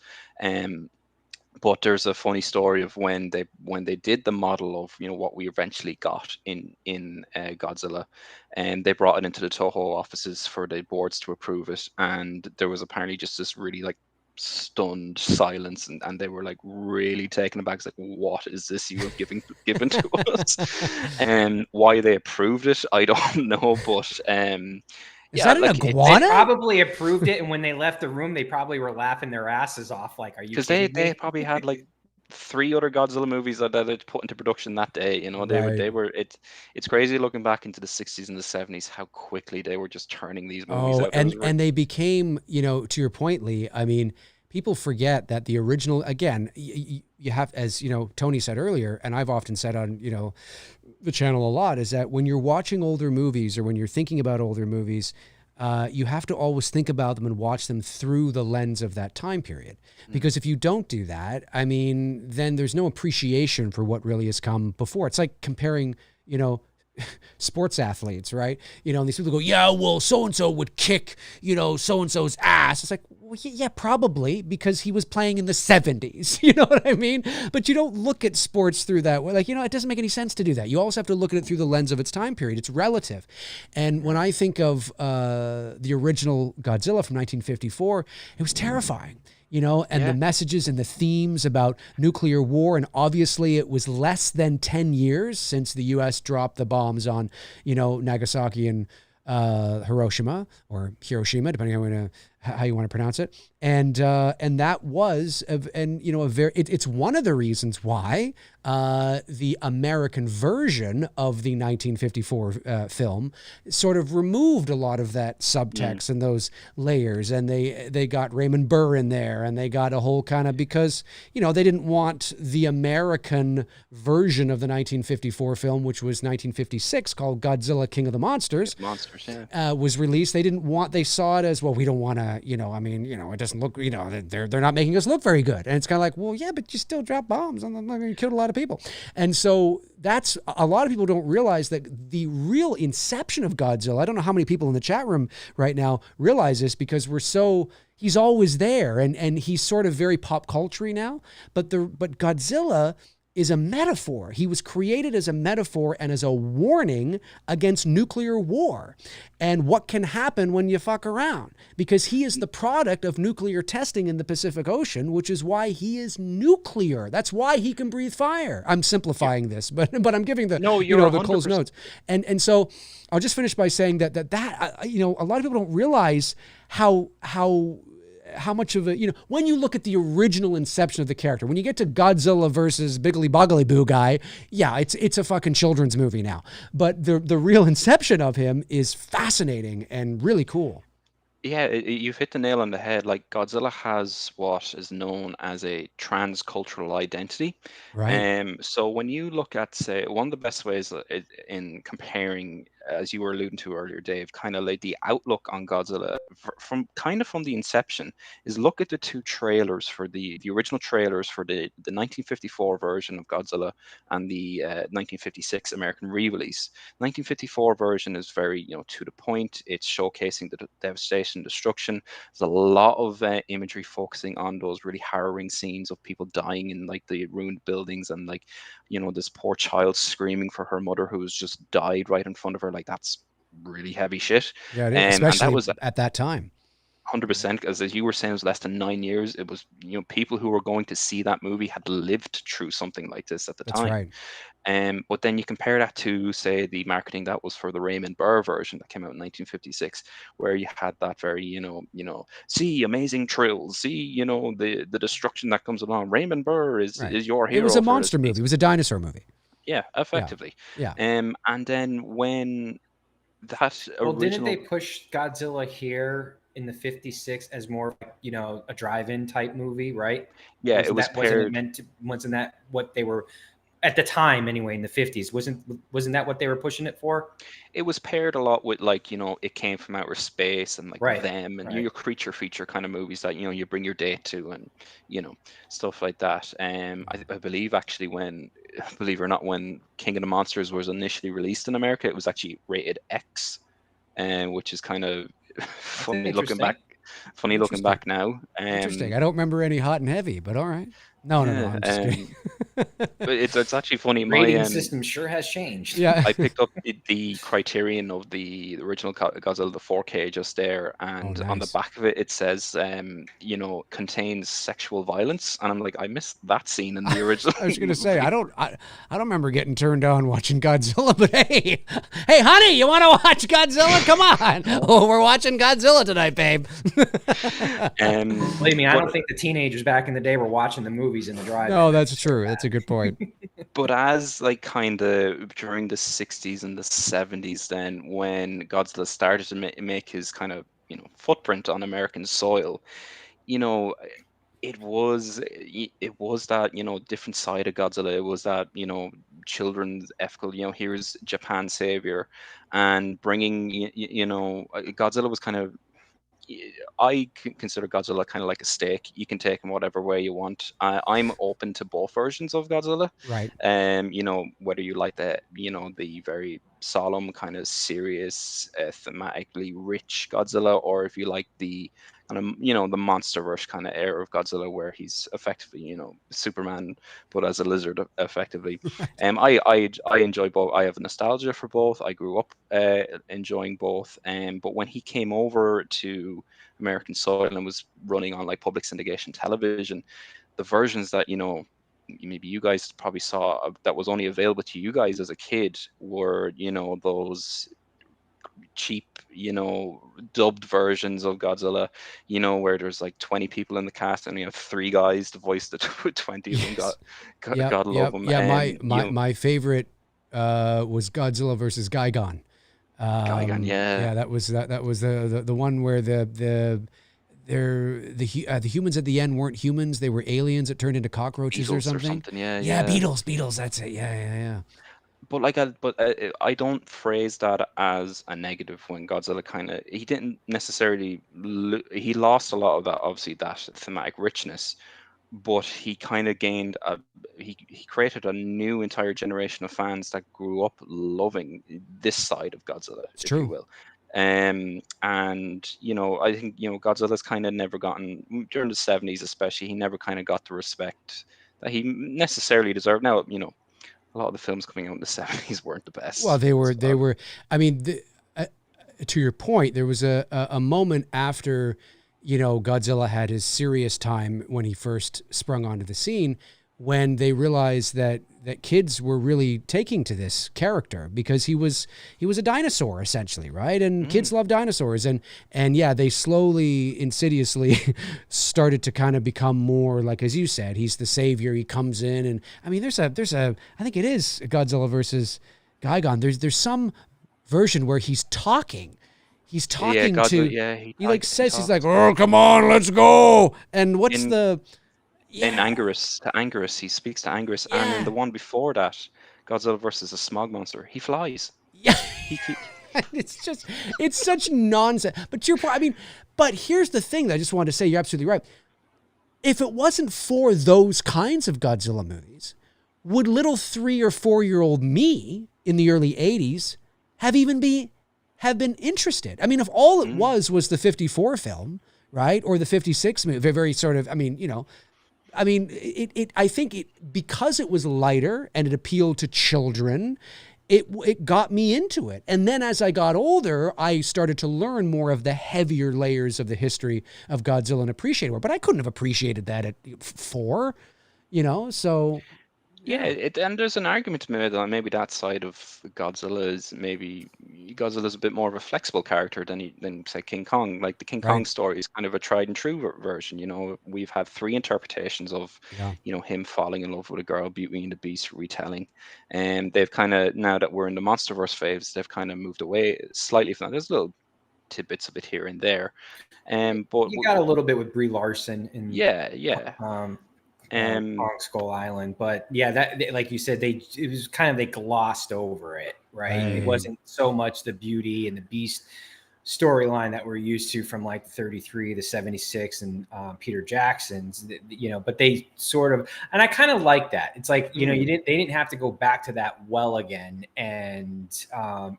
But there's a funny story of when they did the model of what we eventually got in Godzilla, and they brought it into the Toho offices for the boards to approve it, and there was apparently just this really like stunned silence, and they were like really taken aback. It's like, what is this you have given to us? And why they approved it, I don't know, but is that an iguana? They probably approved it, and when they left the room, they probably were laughing their asses off. Like, are you? Because they probably had like 3 other Godzilla movies that they put into production that day. They were. It's crazy looking back into the 60s and the 70s how quickly they were just turning these movies out. And they became, to your point, Lee. I mean, people forget that the original. Again, you have, as Tony said earlier, and I've often said on the channel a lot, is that when you're watching older movies or when you're thinking about older movies, you have to always think about them and watch them through the lens of that time period. Because if you don't do that, I mean, then there's no appreciation for what really has come before. It's like comparing, sports athletes, right? And these people go, yeah, well, so-and-so would kick, so-and-so's ass. It's like, well, yeah, probably, because he was playing in the 70s. You know what I mean? But you don't look at sports through that way. Like, it doesn't make any sense to do that. You always have to look at it through the lens of its time period. It's relative. And when I think of the original Godzilla from 1954, it was terrifying. And the messages and the themes about nuclear war. And obviously it was less than 10 years since the U.S. dropped the bombs on, Nagasaki and Hiroshima, or Hiroshima, depending on how you want to pronounce it. And that was, it's one of the reasons why the American version of the 1954 film sort of removed a lot of that subtext and those layers. And they got Raymond Burr in there, and they got a whole kind of, because, they didn't want the American version of the 1954 film, which was 1956, called Godzilla King of the Monsters. Was released. They saw it as, well, we don't want to, it doesn't look, they're not making us look very good. And it's kind of like, well, yeah, but you still drop bombs and you killed a lot of people. And so that's, a lot of people don't realize that the real inception of Godzilla, I don't know how many people in the chat room right now realize this, because he's always there, and he's sort of very pop culture now, but Godzilla is a metaphor. He was created as a metaphor and as a warning against nuclear war and what can happen when you fuck around, because he is the product of nuclear testing in the Pacific Ocean, which is why he is nuclear. That's why he can breathe fire. I'm simplifying this, but I'm giving the the closed notes. And so I'll just finish by saying that a lot of people don't realize how much of a, when you look at the original inception of the character, when you get to Godzilla versus Biggly Boggly Boo guy, yeah, it's a fucking children's movie now. But the real inception of him is fascinating and really cool. Yeah, you've hit the nail on the head. Like Godzilla has what is known as a transcultural identity. Right. So when you look at, say, one of the best ways in comparing, as you were alluding to earlier, Dave, kind of like the outlook on Godzilla from the inception, is look at the two trailers for the original trailers for the 1954 version of Godzilla and the 1956 American re-release. 1954 version is very, to the point. It's showcasing the devastation, destruction. There's a lot of imagery focusing on those really harrowing scenes of people dying in like the ruined buildings, and like, this poor child screaming for her mother who's just died right in front of her. Like, that's really heavy shit. Yeah, it is, And that especially was at that time. 100%, as you were saying, it was less than 9 years. It was, people who were going to see that movie had lived through something like this at the That's time. right. But then you compare that to, say, the marketing that was for the Raymond Burr version that came out in 1956, where you had that very, see amazing trills, see, the destruction that comes along. Raymond Burr is Right. your It was hero a for monster movie. It was a dinosaur movie. Yeah, Yeah. effectively. Yeah. And then when that Well, didn't they original, push Godzilla here in the 56 as more, a drive-in type movie, right? yeah, it was paired. Wasn't that what they were at the time anyway in the 50s? Wasn't that what they were pushing it for? It was paired a lot with, like, it came from outer space, and like Right, them, and right. your creature feature kind of movies that you bring your date to, and stuff like that. I believe actually, when believe it or not, when King of the Monsters was initially released in America, it was actually rated X, which is kind of funny looking back. Funny looking Interesting. back now. Interesting. I don't remember any hot and heavy, but all right. No, Yeah, I'm just kidding. but it's actually funny. Rating system sure has changed. Yeah. I picked up the criterion of the original Godzilla, the 4K, just there, and on the nice. back of it, it says, contains sexual violence, and I'm like, I missed that scene in the original. I was going to movie. say, I don't remember getting turned on watching Godzilla, but hey, honey, you want to watch Godzilla? Come on. Oh, we're watching Godzilla tonight, babe. Believe me, I don't think the teenagers back in the day were watching the movies in the drive. No, that's true. That's a good point. But as like kind of during the 60s and the 70s, then when Godzilla started to make his kind of footprint on American soil, it was that different side of Godzilla. It was that children's ethical. Here's Japan's savior, and bringing Godzilla was kind of. I consider Godzilla kind of like a steak. You can take him whatever way you want. I'm open to both versions of Godzilla. Right. Whether you like the very solemn, kind of serious, thematically rich Godzilla, or if you like the kind of the monsterverse kind of era of Godzilla, where he's effectively Superman, but as a lizard, effectively. I enjoy both. I have nostalgia for both. I grew up enjoying both. But when he came over to American soil and was running on like public syndication television, the versions that maybe you guys probably saw that was only available to you guys as a kid were those cheap dubbed versions of Godzilla, where there's like 20 people in the cast and you have 3 guys to voice the 20 of them. God love them. Yeah, my favorite was Godzilla versus Gigon. Gigon, yeah, that was the one where the humans at the end weren't humans; they were aliens that turned into cockroaches or something. Yeah, beetles. That's it. Yeah. But I don't phrase that as a negative. When Godzilla he didn't necessarily he lost a lot of that, obviously, that thematic richness, but he kind of gained he created a new entire generation of fans that grew up loving this side of Godzilla, It's if true. you will. And I think Godzilla's kind of never gotten, during the 70s especially, he never kind of got the respect that he necessarily deserved. Now a lot of the films coming out in the 70s weren't the best. Well, they were. I mean, to your point, there was a moment after, Godzilla had his serious time when he first sprung onto the scene, when they realized that kids were really taking to this character because he was a dinosaur essentially, right? And kids love dinosaurs, and yeah, they slowly, insidiously started to kind of become more like, as you said, he's the savior. He comes in, and I mean, there's a I think it is Godzilla versus Gigon. There's some version where he's talking he's Yeah, talking Godzilla. to, Yeah, he like he says, he's like, talks oh, come on, let's go. And what's in the, in yeah, Anguirus to Anguirus. He speaks to Anguirus, and in yeah, the one before that, Godzilla versus a smog monster, he flies. yeah. He It's just, it's such nonsense. But to your point, I mean, but here's the thing that I just wanted to say, you're absolutely right. If it wasn't for those kinds of Godzilla movies, would little 3 or 4-year-old me in the early 80s have been interested? I mean, if all it was the 54 film, right? Or the 56 movie, very sort of, I mean, I think because it was lighter and it appealed to children, it got me into it. And then as I got older, I started to learn more of the heavier layers of the history of Godzilla and appreciate it more. But I couldn't have appreciated that at 4, so Yeah, yeah. and there's an argument to be made that maybe that side of Godzilla's a bit more of a flexible character than say King Kong. Like the King Right. Kong story is kind of a tried and true version. We've had 3 interpretations of, Yeah. him falling in love with a girl, Beauty and the Beast retelling, and they've kind of, now that we're in the MonsterVerse phase, they've kind of moved away slightly from that. There's little tidbits of it here and there, but You got a little bit with Brie Larson in yeah. Kong Skull Island, but yeah, that, like you said, it was kind of, they glossed over it, right? It wasn't so much the Beauty and the Beast storyline that we're used to from like the 33, the 76, and Peter Jackson's, but they sort of, and I kind of like that. It's like, they didn't have to go back to that well again, and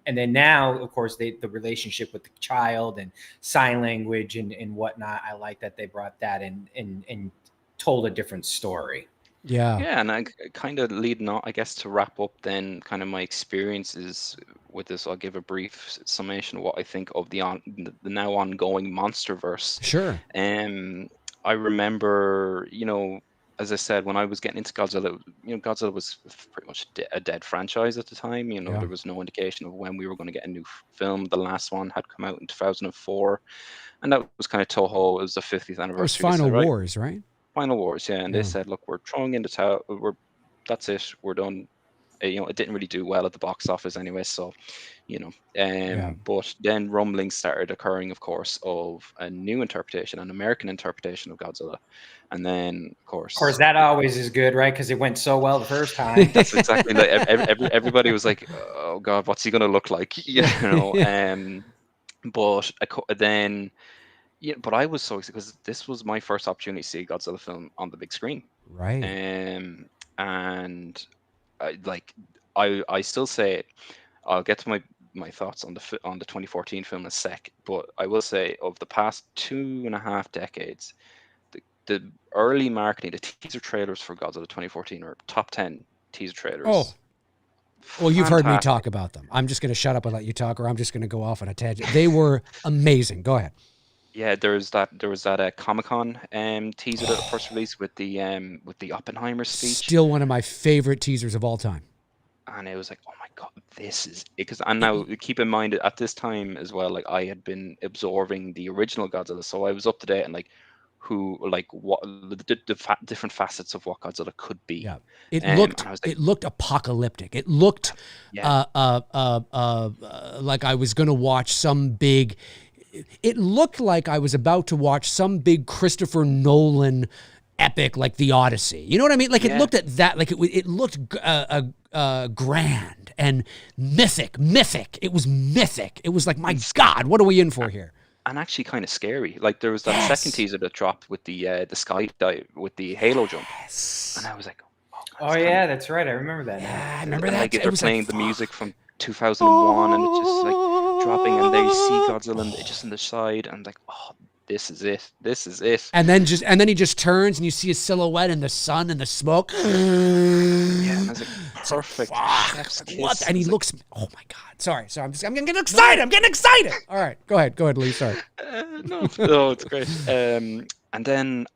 then now, of course, the relationship with the child and sign language and whatnot. I like that they brought that in and told a different story. Yeah. Yeah, and I kind of leading on, I guess, to wrap up then kind of my experiences with this. I'll give a brief summation of what I think of the now ongoing MonsterVerse. Sure. I remember, as I said, when I was getting into Godzilla, Godzilla was pretty much a dead franchise at the time. Yeah. There was no indication of when we were going to get a new film. The last one had come out in 2004, and that was kind of Toho. It was the 50th anniversary. It was Final Wars, right? Final Wars, yeah, and they said, "Look, we're throwing in the towel. That's it. We're done." It didn't really do well at the box office anyway, so but then rumblings started occurring, of course, of a new interpretation, an American interpretation of Godzilla, and then of course that always is good, right? Because it went so well the first time. That's exactly like everybody was like, "Oh God, what's he gonna look like?" But then. Yeah, but I was so excited because this was my first opportunity to see a Godzilla film on the big screen. Right. And I still say, I'll get to my thoughts on the 2014 film in a sec, but I will say, of the past 2.5 decades, the early marketing, the teaser trailers for Godzilla 2014 are top 10 teaser trailers. Oh. Well, you've heard me talk about them. I'm just going to shut up and let you talk, or I'm just going to go off on a tangent. They were amazing. Go ahead. Yeah, there was that Comic-Con teaser that first released with the Oppenheimer speech. Still one of my favorite teasers of all time. And it was like, oh my God, this is it. And now keep in mind at this time as well, like I had been absorbing the original Godzilla, so I was up to date and what the different facets of what Godzilla could be. Yeah, it looked apocalyptic. It looked like I was going to watch some big. It looked like I was about to watch some big Christopher Nolan epic, like The Odyssey. You know what I mean? Like it looked at that, like it looked grand and mythic. It was mythic. It was like, my God, what are we in for here? And actually kind of scary. Like there was that second teaser that dropped with the skydive with the Halo jump, and I was like, oh yeah, that's right. I remember that. Yeah, I remember that. Like they're playing the music from 2001, and it's just like dropping, and there you see Godzilla just in the side, and like, oh, this is it. And then he just turns, and you see his silhouette in the sun and the smoke. Yeah, and it's like perfect. What? And he looks. Oh my God! Sorry. I'm getting excited. All right, go ahead, Lee. Sorry. No, it's great. And then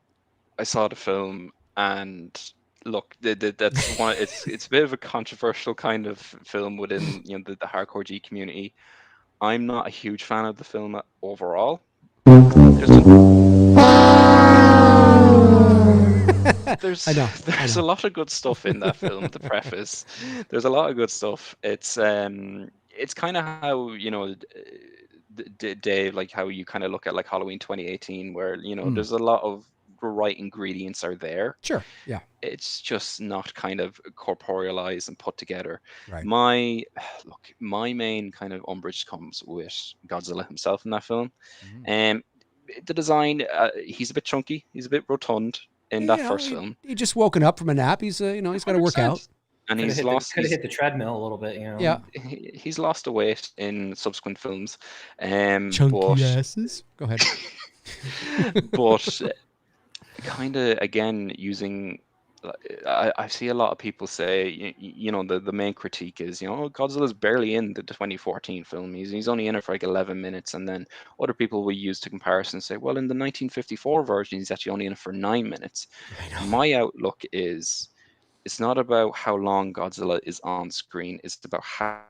I saw the film, and look, that's one. It's a bit of a controversial kind of film within the hardcore G community. I'm not a huge fan of the film overall. There's a lot of good stuff in that film. The preface, there's a lot of good stuff. It's kind of how Dave, like how you kind of look at like Halloween 2018, where Mm. there's a lot of the right ingredients are there. Sure. Yeah. It's just not kind of corporealized and put together. Right. My main kind of umbrage comes with Godzilla himself in that film. Mm. The design, he's a bit chunky, he's a bit rotund in that first film. He just woken up from a nap. He's he's got to work out. And Could he's have lost. hit the treadmill a little bit, Yeah. He's lost the weight in subsequent films. Chunky asses. Go ahead. But kind of again using. I see a lot of people say, the main critique is, Godzilla's barely in the 2014 film. He's only in it for like 11 minutes. And then other people will use the comparison and say, well, in the 1954 version, he's actually only in it for 9 minutes. My outlook is, it's not about how long Godzilla is on screen. It's about how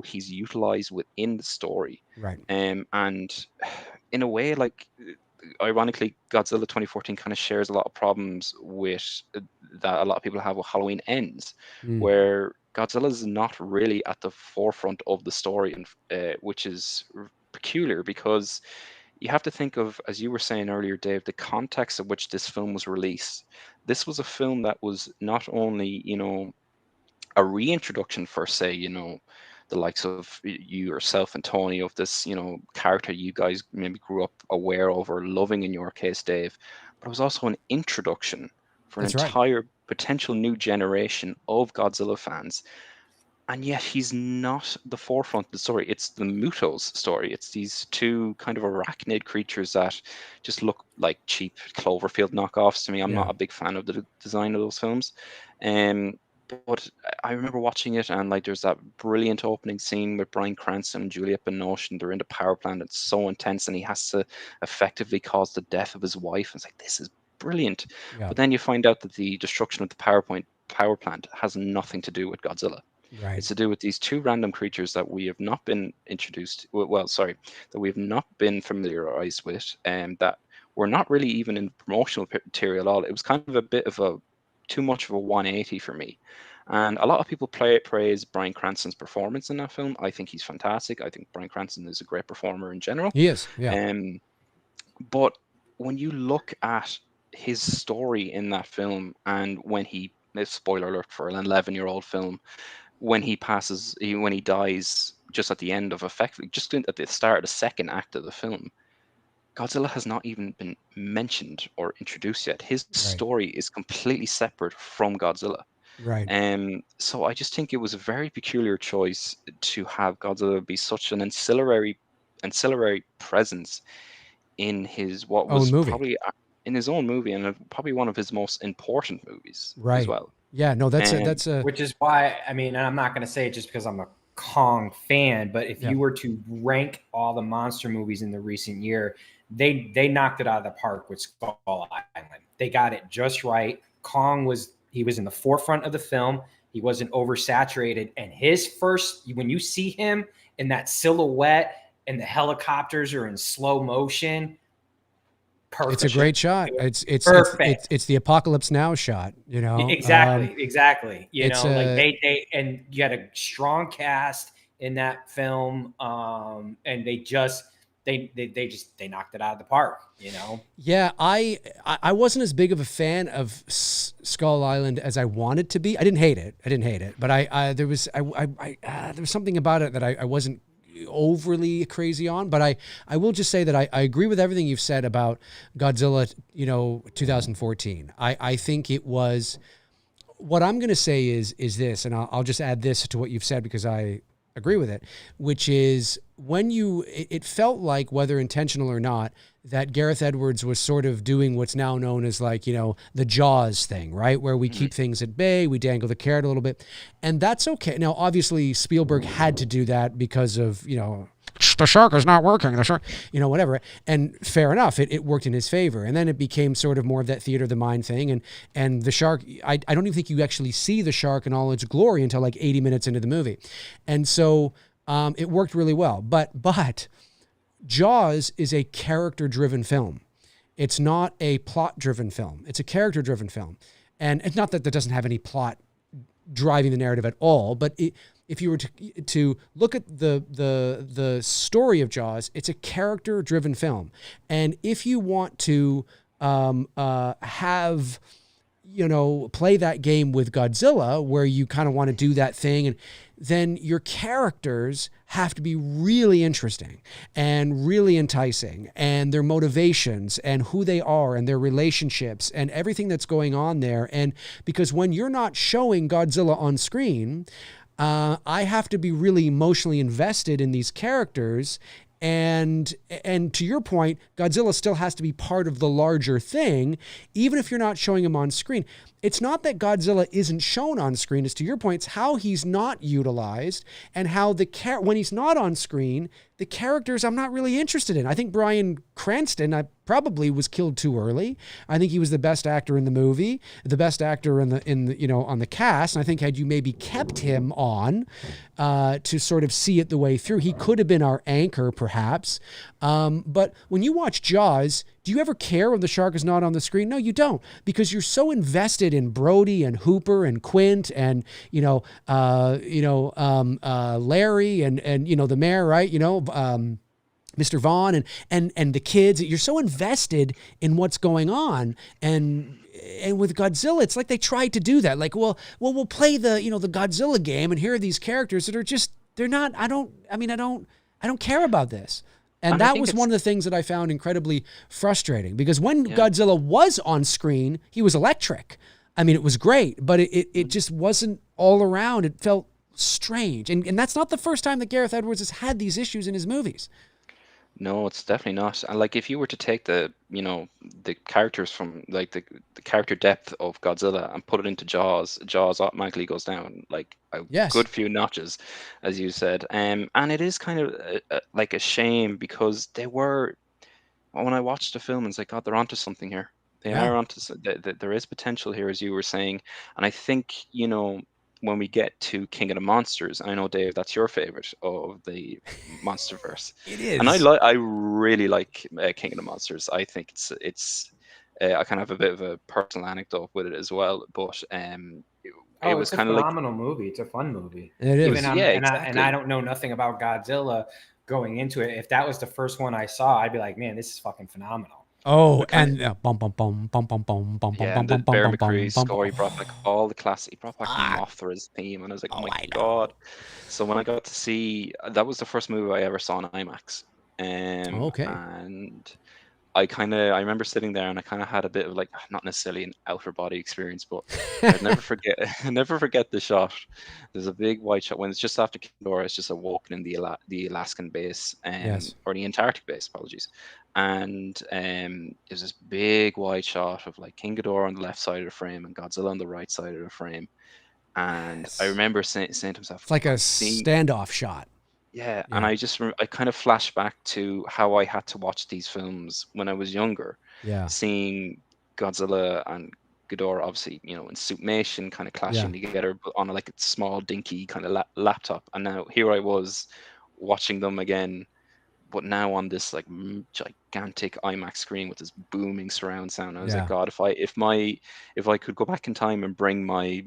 he's utilized within the story. Right. And in a way, like, ironically, Godzilla 2014 kind of shares a lot of problems with that a lot of people have with Halloween Ends, where Godzilla is not really at the forefront of the story, and which is peculiar because you have to think of, as you were saying earlier, Dave, the context of which this film was released. This was a film that was not only, a reintroduction for, say, the likes of you yourself and Tony, of this, character you guys maybe grew up aware of or loving in your case, Dave, but it was also an introduction for an entire potential new generation of Godzilla fans. And yet he's not the forefront of the story. It's the Mutos story. It's these two kind of arachnid creatures that just look like cheap Cloverfield knockoffs to me. I'm not a big fan of the design of those films. But I remember watching it, and like there's that brilliant opening scene with Bryan Cranston and Juliette Binoche, and they're in the power plant. It's so intense, and he has to effectively cause the death of his wife. And it's like, this is brilliant. Yeah. But then you find out that the destruction of the power plant has nothing to do with Godzilla. Right. It's to do with these two random creatures that we have not been introduced. That we have not been familiarized with, and that were not really even in promotional material at all. It was kind of a bit of too much of a 180 for me. And a lot of people praise Bryan Cranston's performance in that film. I think he's fantastic. I think Bryan Cranston is a great performer in general. He is, yeah. But when you look at his story in that film, and when spoiler alert for an 11-year-old film, when he dies just at the end of effectively, just at the start of the second act of the film, Godzilla has not even been mentioned or introduced yet. His story is completely separate from Godzilla. Right. So I just think it was a very peculiar choice to have Godzilla be such an ancillary presence in his probably in his own movie, and probably one of his most important movies as well. Yeah, no, that's a which is why, I mean, and I'm not going to say it just because I'm a Kong fan, but if you were to rank all the monster movies in the recent year, they knocked it out of the park with Skull Island. They got it just right. Kong was in the forefront of the film. He wasn't oversaturated, and his first, when you see him in that silhouette and the helicopters are in slow motion. Perfect. It's a great shot. It's the Apocalypse Now shot, Exactly. They and you had a strong cast in that film, and they knocked it out of the park, Yeah, I wasn't as big of a fan of Skull Island as I wanted to be. I didn't hate it, but there was something about it that I wasn't overly crazy on, but I will just say that I agree with everything you've said about Godzilla, 2014. I think it was, what I'm going to say is this, and I'll just add this to what you've said because I agree with it, which is it felt like, whether intentional or not, that Gareth Edwards was sort of doing what's now known as the Jaws thing, right? Where we keep things at bay, we dangle the carrot a little bit, and that's okay. Now, obviously, Spielberg had to do that because of, the shark is not working, the shark, whatever. And fair enough, it worked in his favor. And then it became sort of more of that theater of the mind thing. And the shark, I don't even think you actually see the shark in all its glory until like 80 minutes into the movie. And so it worked really well. But Jaws is a character-driven film. It's not a plot-driven film. It's a character-driven film. And it's not that doesn't have any plot driving the narrative at all, but if you were to look at the story of Jaws, it's a character-driven film. And if you want to have, play that game with Godzilla where you kind of want to do that thing, and then your characters have to be really interesting and really enticing, and their motivations and who they are and their relationships and everything that's going on there. And because when you're not showing Godzilla on screen, I have to be really emotionally invested in these characters. And to your point, Godzilla still has to be part of the larger thing, even if you're not showing him on screen. It's not that Godzilla isn't shown on screen. It's, to your point, it's how he's not utilized, and how when he's not on screen, the characters I'm not really interested in. I think Bryan Cranston probably was killed too early. I think he was the best actor in the movie, the best actor on the cast. And I think had you maybe kept him on to sort of see it the way through, he could have been our anchor, perhaps. But when you watch Jaws, do you ever care when the shark is not on the screen? No, you don't, because you're so invested in Brody and Hooper and Quint and Larry and the mayor, right? Mr. Vaughn and the kids. You're so invested in what's going on. And with Godzilla, it's like they tried to do that. Like, well, we'll play the Godzilla game, and here are these characters that are just, they're not, I don't care about this. And that was one of the things that I found incredibly frustrating, because when Godzilla was on screen, he was electric. I mean, it was great, but it just wasn't all around. It felt strange. And that's not the first time that Gareth Edwards has had these issues in his movies. No, it's definitely not. And like, if you were to take the characters from like the character depth of Godzilla and put it into Jaws automatically goes down like a good few notches, as you said. And it is kind of like a shame, because when I watched the film, it's like, God, they're onto something here. They are onto, there is potential here, as you were saying. And I think, when we get to King of the Monsters, I know, Dave, that's your favorite of the Monsterverse. It is. And I really like King of the Monsters. I think it's I kind of have a bit of a personal anecdote with it as well. But it was kind of like, it's a phenomenal movie. It's a fun movie. It is. And I don't know nothing about Godzilla going into it. If that was the first one I saw, I'd be like, man, this is fucking phenomenal. Oh, and bum bum bum bum bum bum bum yeah, bum the bum Bear bum McCreary bum score, he brought like all the classic, he brought back Mothra's theme, and I was like, oh my God. So when I got to see, that was the first movie I ever saw in IMAX. Okay. And I remember sitting there, and I kind of had a bit of like, not necessarily an outer body experience, but I'd never forget the shot. There's a big wide shot when it's just after Ghidorah. It's just a walking in the Alaskan base, or the Antarctic base, apologies. And there's this big wide shot of like King Ghidorah on the left side of the frame and Godzilla on the right side of the frame. And I remember saying to myself, it's like a standoff shot. Yeah, and I kind of flash back to how I had to watch these films when I was younger. Yeah. Seeing Godzilla and Ghidorah, obviously, in suitmation, kind of clashing together, but on a small, dinky kind of laptop. And now here I was watching them again, but now on this like gigantic IMAX screen with this booming surround sound. I was like, God, if I could go back in time and bring my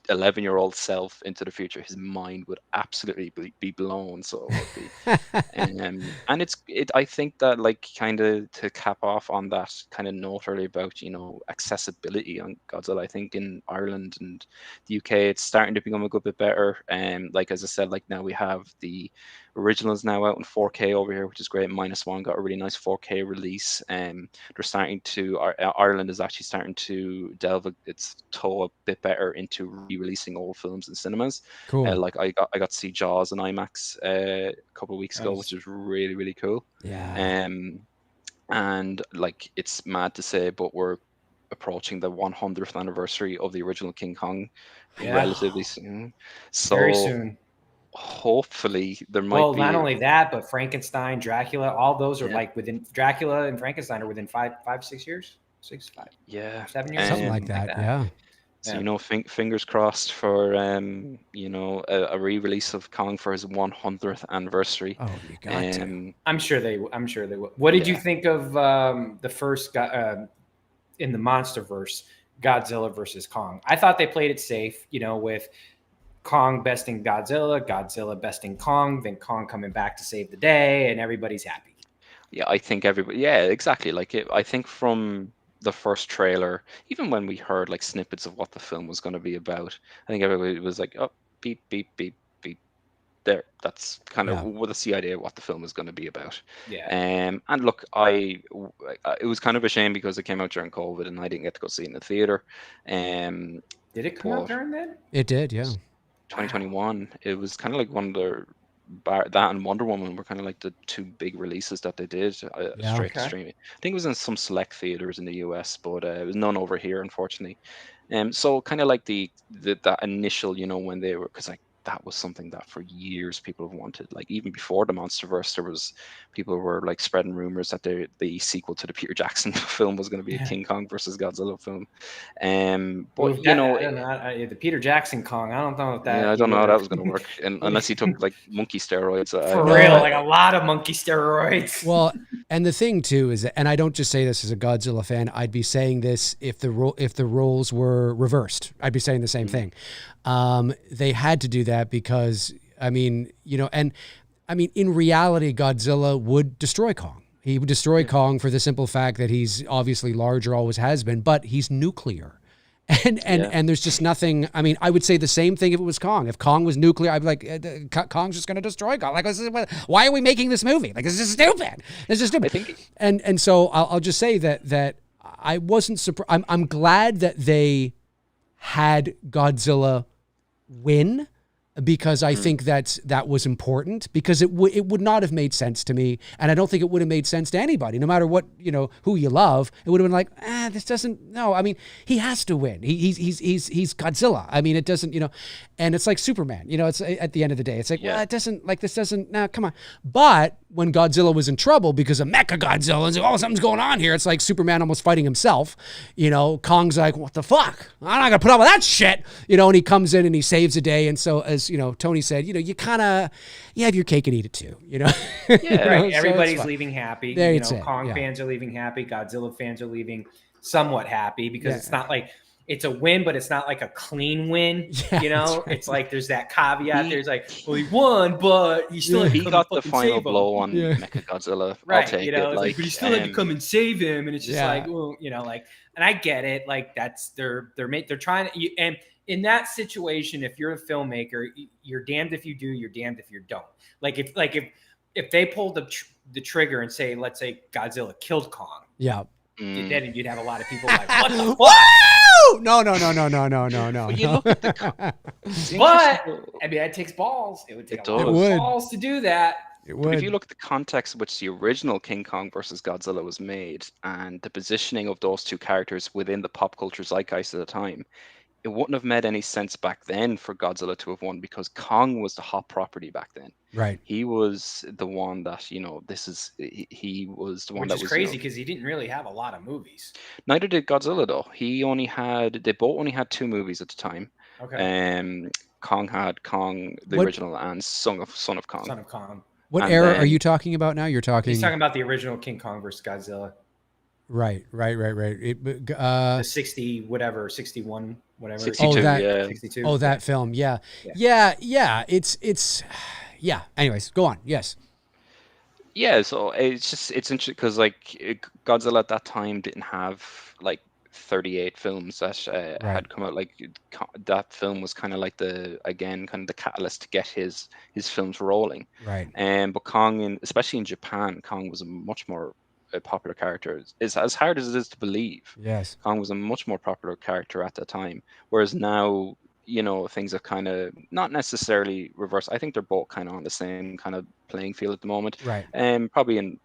11-year-old self into the future, his mind would absolutely be blown. So it would be. And I think that, like, kind of to cap off on that kind of note earlier about accessibility on Godzilla, I think in Ireland and the UK it's starting to become a good bit better. And like, as I said, like, now we have the originals now out in 4K over here, which is great. -1 got a really nice 4K release. They're starting to, Ireland is actually starting to delve its toe a bit better into re-releasing old films in cinemas. Cool. Like I got to see Jaws in IMAX a couple of weeks ago, which was really, really cool. Yeah. And like, it's mad to say, but we're approaching the 100th anniversary of the original King Kong relatively soon. So very soon. Hopefully there might be. Not only that, but Frankenstein, Dracula, all those are like within, Dracula and Frankenstein are within 6 years, 7 years, something like that. Yeah. So fingers crossed for a re-release of Kong for his 100th anniversary. Oh, you got to. I'm sure they will. What did you think of the first in the Monsterverse, Godzilla versus Kong? I thought they played it safe, with Kong besting Godzilla, Godzilla besting Kong, then Kong coming back to save the day, and everybody's happy. Yeah, I think everybody. Yeah, exactly. Like I think from the first trailer, even when we heard like snippets of what the film was going to be about, I think everybody was like, "Oh, beep, beep, beep, beep." There, that's kind of what the idea of what the film was going to be about. Yeah. And look, it was kind of a shame because it came out during COVID and I didn't get to go see it in the theater. Did it come out during that? It did, yeah. 2021. It was kind of like one of the that and Wonder Woman were kind of like the two big releases that they did straight to streaming. I think it was in some select theaters in the US, but it was none over here, unfortunately. So kind of like that initial, when they were, because like that was something that for years people have wanted. Like even before the MonsterVerse, there was people were like spreading rumors that the sequel to the Peter Jackson film was going to be a King Kong versus Godzilla film. But I don't know, the Peter Jackson Kong, I don't know if that. Yeah, I don't know how that was going to work, unless he took like monkey steroids. For real, like a lot of monkey steroids. Well, and the thing too is, and I don't just say this as a Godzilla fan, I'd be saying this if the roles were reversed. I'd be saying the same thing. They had to do that because, I mean, in reality, Godzilla would destroy Kong. He would destroy Kong for the simple fact that he's obviously larger, always has been, but he's nuclear. And there's just nothing. I mean, I would say the same thing if it was Kong. If Kong was nuclear, I'd be like, Kong's just going to destroy Kong. Like, why are we making this movie? Like, this is stupid. This is stupid. I think, and so I'll just say that I wasn't surprised. I'm glad that they had Godzilla win, because I think that was important, because it would not have made sense to me, and I don't think it would have made sense to anybody, no matter what, who you love. It would have been like, this doesn't. No, I mean, he has to win. He's Godzilla. I mean, it doesn't, and it's like Superman. It's at the end of the day, it's like, well, it doesn't, like, this doesn't. No, come on. But when Godzilla was in trouble because of Mecha Godzilla, and like, something's going on here. It's like Superman almost fighting himself. Kong's like, what the fuck? I'm not gonna put up with that shit. And he comes in and he saves the day. And so, as Tony said, you have your cake and eat it too. Yeah, right. Everybody's leaving happy. Kong fans are leaving happy. Godzilla fans are leaving somewhat happy, because it's not like it's a win, but it's not like a clean win. Right. It's like there's that caveat. There's like, well, he won, but he still he got the final blow on Mecha Godzilla. Right. But he still had to come and save him, and it's just like, well, and I get it. Like that's they're trying to, and in that situation, if you're a filmmaker, you're damned if you do, you're damned if you don't. Like if they pulled the trigger and say, let's say Godzilla killed Kong. Yeah. Then you'd have a lot of people like, what the fuck? No. But you look at but I mean, that takes balls. It would take a lot of balls to do that. But if you look at the context in which the original King Kong versus Godzilla was made, and the positioning of those two characters within the pop culture zeitgeist at the time, it wouldn't have made any sense back then for Godzilla to have won, because Kong was the hot property back then. Right. He was the one that, he was the one that was crazy, because he didn't really have a lot of movies. Neither did Godzilla, though. They both only had 2 movies at the time. Okay. Kong had Kong, the original, and Son of Kong. Son of Kong. What era are you talking about now? He's talking about the original King Kong versus Godzilla. Right. The 60, whatever, 61, whatever. 62, 62. Oh, that film. Yeah. It's anyways, go on. Yes. Yeah, so it's interesting because like Godzilla at that time didn't have like 38 films that had come out. Like that film was kind of like the catalyst to get his films rolling. Right. But Kong, especially in Japan, Kong was a much more popular character. It's as hard as it is to believe. Yes. Kong was a much more popular character at that time, whereas now, things have kind of not necessarily reversed. I think they're both kind of on the same kind of playing field at the moment. Right. Probably in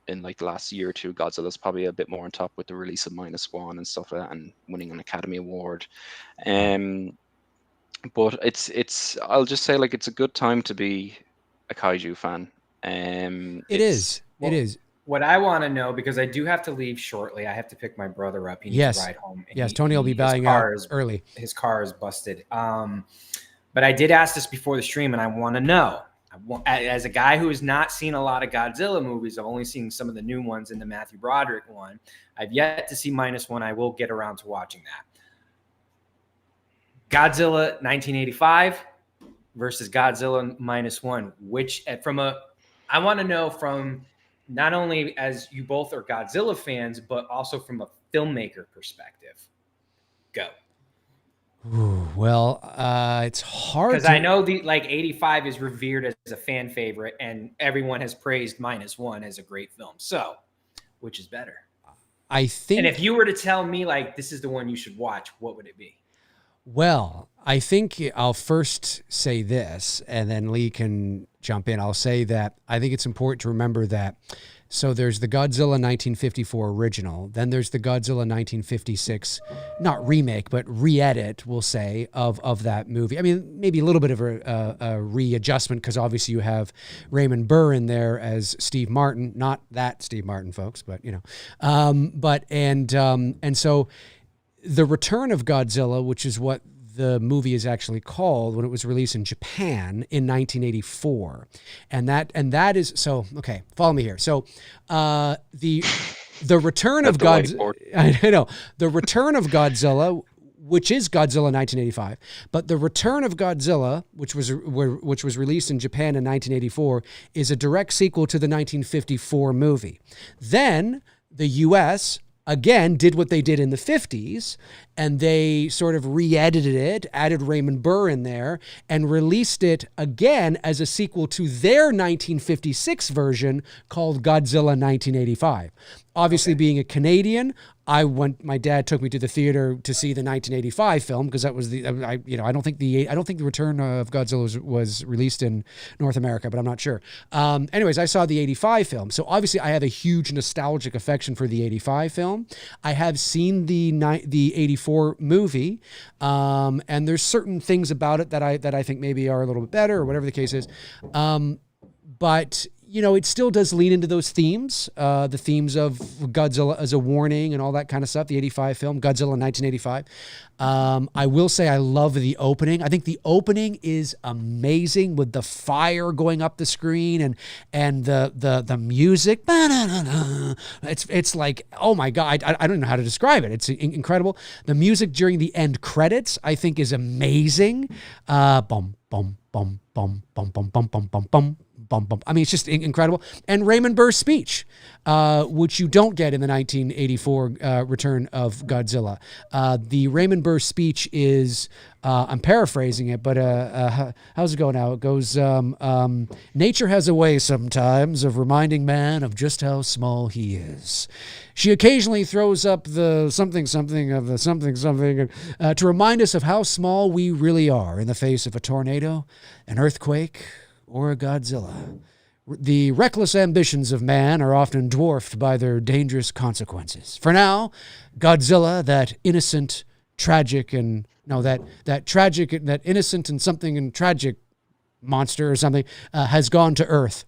like the last year or two, Godzilla's probably a bit more on top with the release of -1 and stuff like that, and winning an Academy Award. But it's I'll just say, like, it's a good time to be a kaiju fan. It is. What I want to know, because I do have to leave shortly, I have to pick my brother up. He needs to ride home. Yes, Tony will be buying out early. His car is busted. But I did ask this before the stream, and I want to know. As a guy who has not seen a lot of Godzilla movies, I've only seen some of the new ones and the Matthew Broderick one. I've yet to see -1. I will get around to watching that. Godzilla 1985 versus Godzilla -1, which I want to know from not only as you both are Godzilla fans, but also from a filmmaker perspective. Go. Ooh, well, it's hard because I know the 85 is revered as a fan favorite, and everyone has praised -1 as a great film. So, which is better? I think. And if you were to tell me this is the one you should watch, what would it be? Well, I think I'll first say this, and then Lee can jump in. I'll say that I think it's important to remember that. So there's the Godzilla 1954 original. Then there's the Godzilla 1956, not remake, but re-edit, we'll say, of that movie. I mean, maybe a little bit of a readjustment, because obviously you have Raymond Burr in there as Steve Martin. Not that Steve Martin, folks, but, you know. And so the Return of Godzilla, which is what the movie is actually called when it was released in Japan in 1984. And that is, so, okay, follow me here. So the Return of Godzilla, I know, the Return of Godzilla, which is Godzilla 1985, but the Return of Godzilla, which was released in Japan in 1984, is a direct sequel to the 1954 movie. Then the U.S. again did what they did in the 50s, and they sort of re-edited it, added Raymond Burr in there, and released it again as a sequel to their 1956 version called Godzilla 1985. Obviously, being a Canadian, my dad took me to the theater to see the 1985 film, because that was I don't think the Return of Godzilla was released in North America, but I'm not sure. Anyways, I saw the 85 film. So obviously I have a huge nostalgic affection for the 85 film. I have seen the 84 movie, and there's certain things about it that I think maybe are a little bit better, or whatever the case is. But you know, it still does lean into those themes, the themes of Godzilla as a warning and all that kind of stuff, the 85 film, Godzilla 1985. I will say I love the opening. I think the opening is amazing, with the fire going up the screen and the music. It's like, oh my God, I don't know how to describe it. It's incredible. The music during the end credits, I think, is amazing. Bum, bum, bum, bum, bum, bum, bum, bum, bum, bum. I mean, it's just incredible. And Raymond Burr's speech, which you don't get in the 1984 Return of Godzilla. The Raymond Burr speech is, I'm paraphrasing it, but how's it go now? It goes, nature has a way sometimes of reminding man of just how small he is. She occasionally throws up the something of the something to remind us of how small we really are in the face of a tornado, an earthquake, or a Godzilla. The reckless ambitions of man are often dwarfed by their dangerous consequences. For now, Godzilla, that innocent, tragic, and that tragic, that innocent and something and tragic monster or something, has gone to Earth.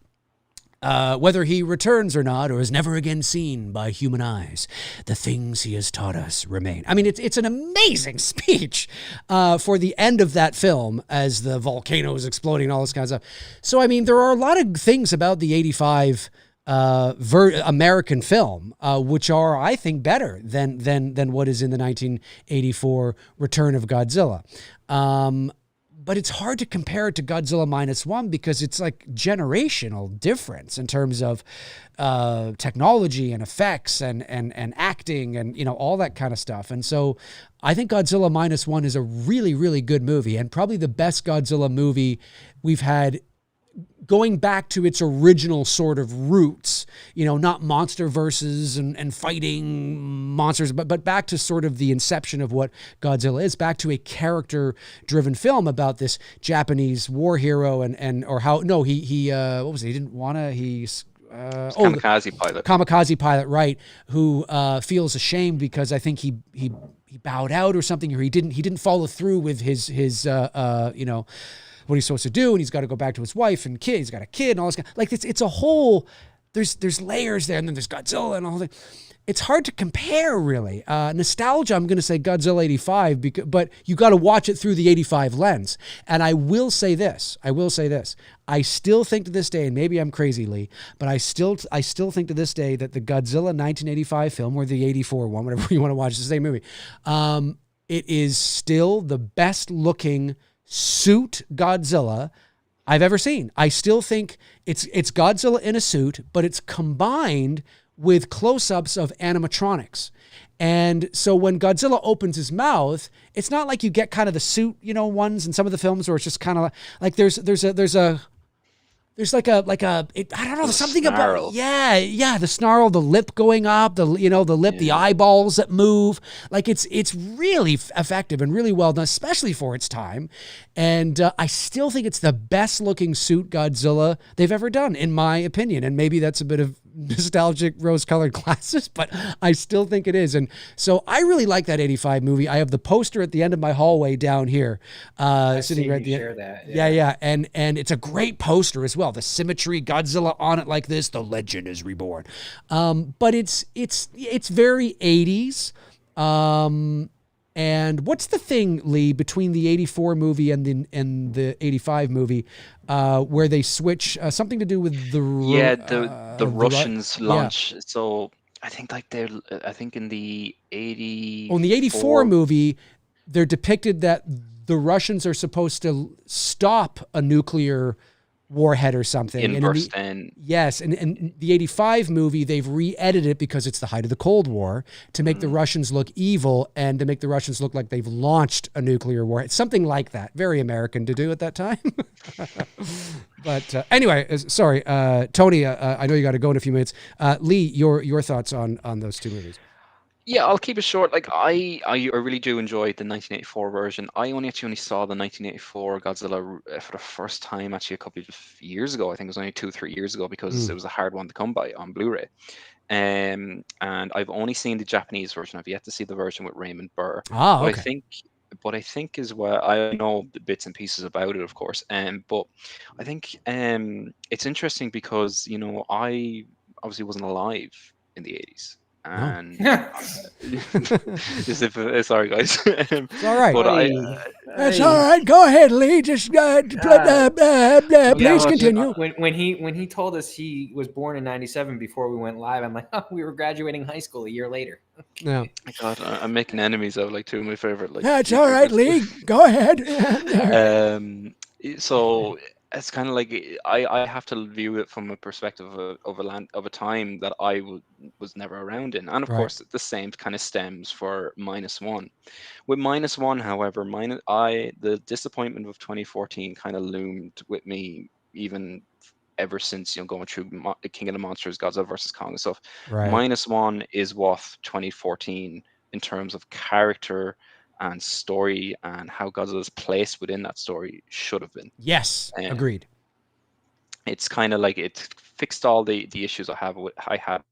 Whether he returns or not, or is never again seen by human eyes, the things he has taught us remain. I mean, it's an amazing speech for the end of that film, as the volcano is exploding and all this kind of stuff. So, I mean, there are a lot of things about the 85 American film, which are, I think, better than what is in the 1984 Return of Godzilla. But it's hard to compare it to Godzilla -1, because it's like generational difference in terms of technology and effects and acting and, you know, all that kind of stuff. And so I think Godzilla -1 is a really, really good movie, and probably the best Godzilla movie we've had, going back to its original sort of roots, you know, not monster verses and fighting monsters, but back to sort of the inception of what Godzilla is, back to a character-driven film about this Japanese war hero what was it? He didn't want to, kamikaze pilot, right? Who feels ashamed because I think he bowed out or something, or he didn't follow through with his what he's supposed to do, and he's got to go back to his wife and kid. He's got a kid and all this. Like it's a whole. There's layers there, and then there's Godzilla and all that. It's hard to compare, really. Nostalgia, I'm going to say Godzilla 85, but you got to watch it through the 85 lens. And I will say this. I still think to this day, and maybe I'm crazy, Lee, but I still think to this day that the Godzilla 1985 film, or the 84 one, whatever you want to watch, it's the same movie. It is still the best looking suit Godzilla I've ever seen. I still think it's Godzilla in a suit, but it's combined with close-ups of animatronics. And so when Godzilla opens his mouth, it's not like you get kind of the suit, ones in some of the films where it's just kind of like there's like a I don't know, something snarl. about the snarl, the lip going up, the lip, the eyeballs that move. Like it's really effective and really well done, especially for its time. And I still think it's the best looking suit Godzilla they've ever done, in my opinion. And maybe that's a bit of nostalgic rose-colored glasses, but I still think it is. And so I really like that 85 movie. I have the poster at the end of my hallway down here, sitting right there. Yeah. And it's a great poster as well. The symmetry, Godzilla on it like this, the legend is reborn. But it's very 80s. And what's the thing, Lee, between the 84 movie and the 85 movie, where they switch something to do with the Russians launch? So I think in the 80 in the 84 movie, they're depicted that the Russians are supposed to stop a nuclear warhead or something. Yes, and in the 85 movie, they've re-edited it because it's the height of the Cold War to make the Russians look evil and to make the Russians look like they've launched a nuclear warhead. Something like that. Very American to do at that time. But anyway, sorry, Tony, I know you got to go in a few minutes. Lee, your thoughts on those two movies? Yeah, I'll keep it short. Like I really do enjoy the 1984 version. I only saw the 1984 Godzilla for the first time actually a couple of years ago. I think it was only 2-3 years ago because it was a hard one to come by on Blu-ray. And I've only seen the Japanese version. I've yet to see the version with Raymond Burr. Oh, okay. But I think as well, I know the bits and pieces about it, of course. But I think it's interesting because I obviously wasn't alive in the 80s. And sorry guys, it's all right. But that's all right. Go ahead, Lee. Just please continue. When he told us he was born in 97 before we went live, I'm like, we were graduating high school a year later. Yeah. God, I'm making enemies out of like two of my favorite. That's all right, Lee. Go ahead. So it's kind of like I have to view it from a perspective of a time that I was never around in, and of course the same kind of stems for -1. With -1, however, the disappointment of 2014 kind of loomed with me even ever since going through King of the Monsters, Godzilla vs. Kong and stuff. Right. -1 is what 2014 in terms of character and story and how Godzilla's place within that story should have been. Yes, agreed. It's kind of like it fixed all the issues I had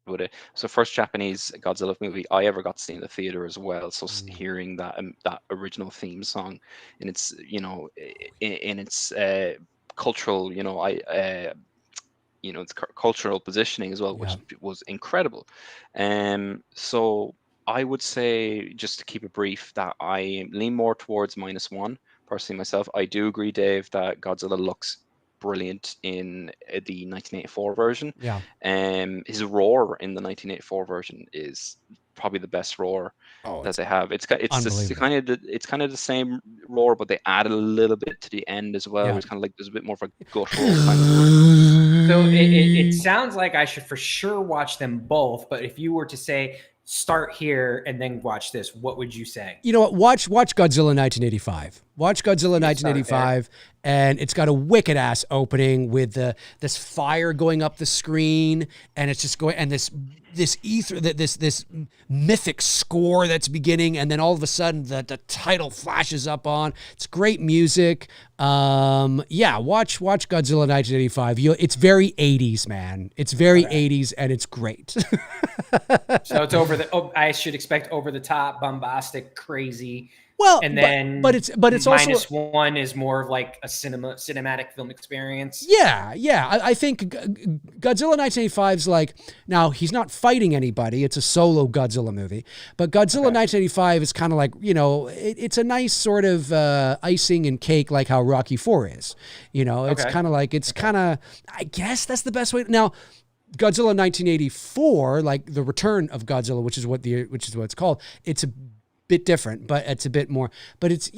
with it. So first Japanese Godzilla movie I ever got to see in the theater as well. So hearing that original theme song in its in its cultural its cultural positioning as well, which was incredible. So I would say, just to keep it brief, that I lean more towards -1 personally myself. I do agree, Dave, that Godzilla looks brilliant in the 1984 version. Yeah. His roar in the 1984 version is probably the best roar that they have. It's kind of the same roar, but they added a little bit to the end as well. Yeah. It's kind of like there's a bit more of a gut roar kind of. So it sounds like I should for sure watch them both. But if you were to say, start here and then watch this, what would you say? You know what? Watch Godzilla 1985. Watch Godzilla 1985, and it's got a wicked ass opening with this fire going up the screen, and it's just going, and this ether, this mythic score that's beginning, and then all of a sudden the title flashes up on. It's great music. Watch Godzilla 1985. It's very 80s, man. It's very 80s, and it's great. So it's I should expect over the top, bombastic, crazy. Well, and then but it's also -1 is more of like a cinematic film experience. Yeah. I think Godzilla 1985 is like, now he's not fighting anybody. It's a solo Godzilla movie, but Godzilla 1985 is kind of like, it's a nice sort of icing and cake, like how Rocky IV is. It's kind of like, I guess that's the best way. Now, Godzilla 1984, like the Return of Godzilla, which is what it's called. It's a bit different, but it's a bit more. But it's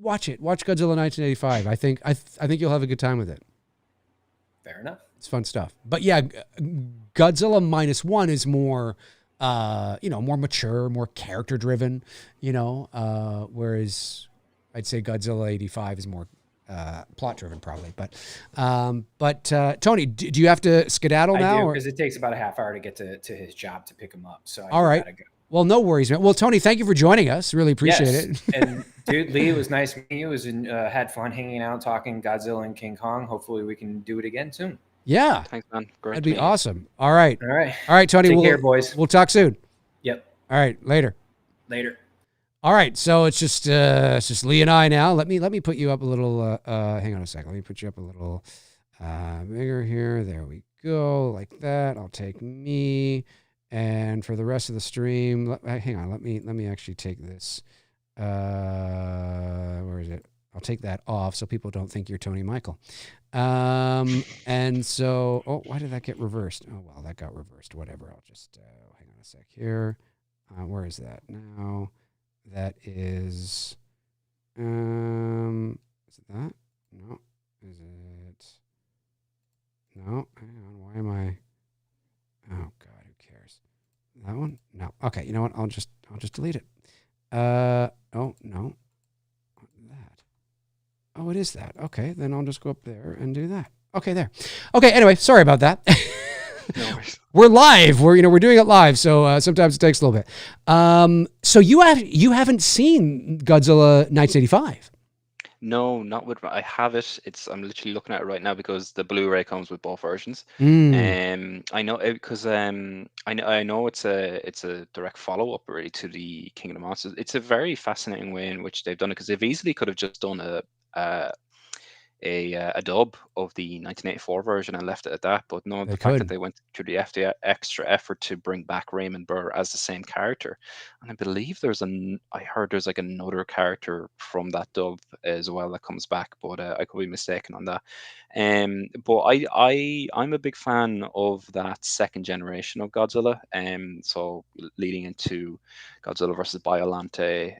watch it. Watch Godzilla 1985. I think you'll have a good time with it. Fair enough. It's fun stuff. But yeah, Godzilla -1 is more, more mature, more character driven, whereas I'd say Godzilla 85 is more plot driven probably. But Tony, do you have to skedaddle now? Because it takes about a half hour to get to his job to pick him up. So all right. Gotta go. Well, no worries, man. Well, Tony, thank you for joining us. Really appreciate it. And dude, Lee, it was nice meeting you. Had fun hanging out, talking Godzilla and King Kong. Hopefully we can do it again soon. Yeah. Thanks, man. Great. That'd be awesome. All right. All right. All right, Tony. Take care, boys. We'll talk soon. Yep. All right. Later. All right. So it's just Lee and I now. Let me put you up a little. Hang on a second. Let me put you up a little bigger here. There we go. Like that. I'll take me. And for the rest of the stream, hang on. Let me actually take this. Where is it? I'll take that off so people don't think you're Tony Michael. And so, why did that get reversed? Oh, well, that got reversed. Whatever. I'll just hang on a sec here. Where is that now? That is it that? No. Is it? No. Hang on. Why am I? Oh God, who cares? That one? No. Okay. You know what? I'll just delete it. Oh no. That. Oh, it is that. Okay. Then I'll just go up there and do that. Okay, there. Okay. Anyway, sorry about that. No worries. We're live. We're doing it live, so sometimes it takes a little bit. So you haven't seen Godzilla 1985? No, not with. I have it. I'm literally looking at it right now because the Blu-ray comes with both versions. I know because I know it's a direct follow-up really to the King of the Monsters. It's a very fascinating way in which they've done it because they've easily could have just done a dub of the 1984 version and left it at that, but no, the fact that they went to the extra effort to bring back Raymond Burr as the same character, and I believe I heard there's like another character from that dub as well that comes back, but I could be mistaken on that. But I'm a big fan of that second generation of Godzilla, so leading into Godzilla versus Biollante,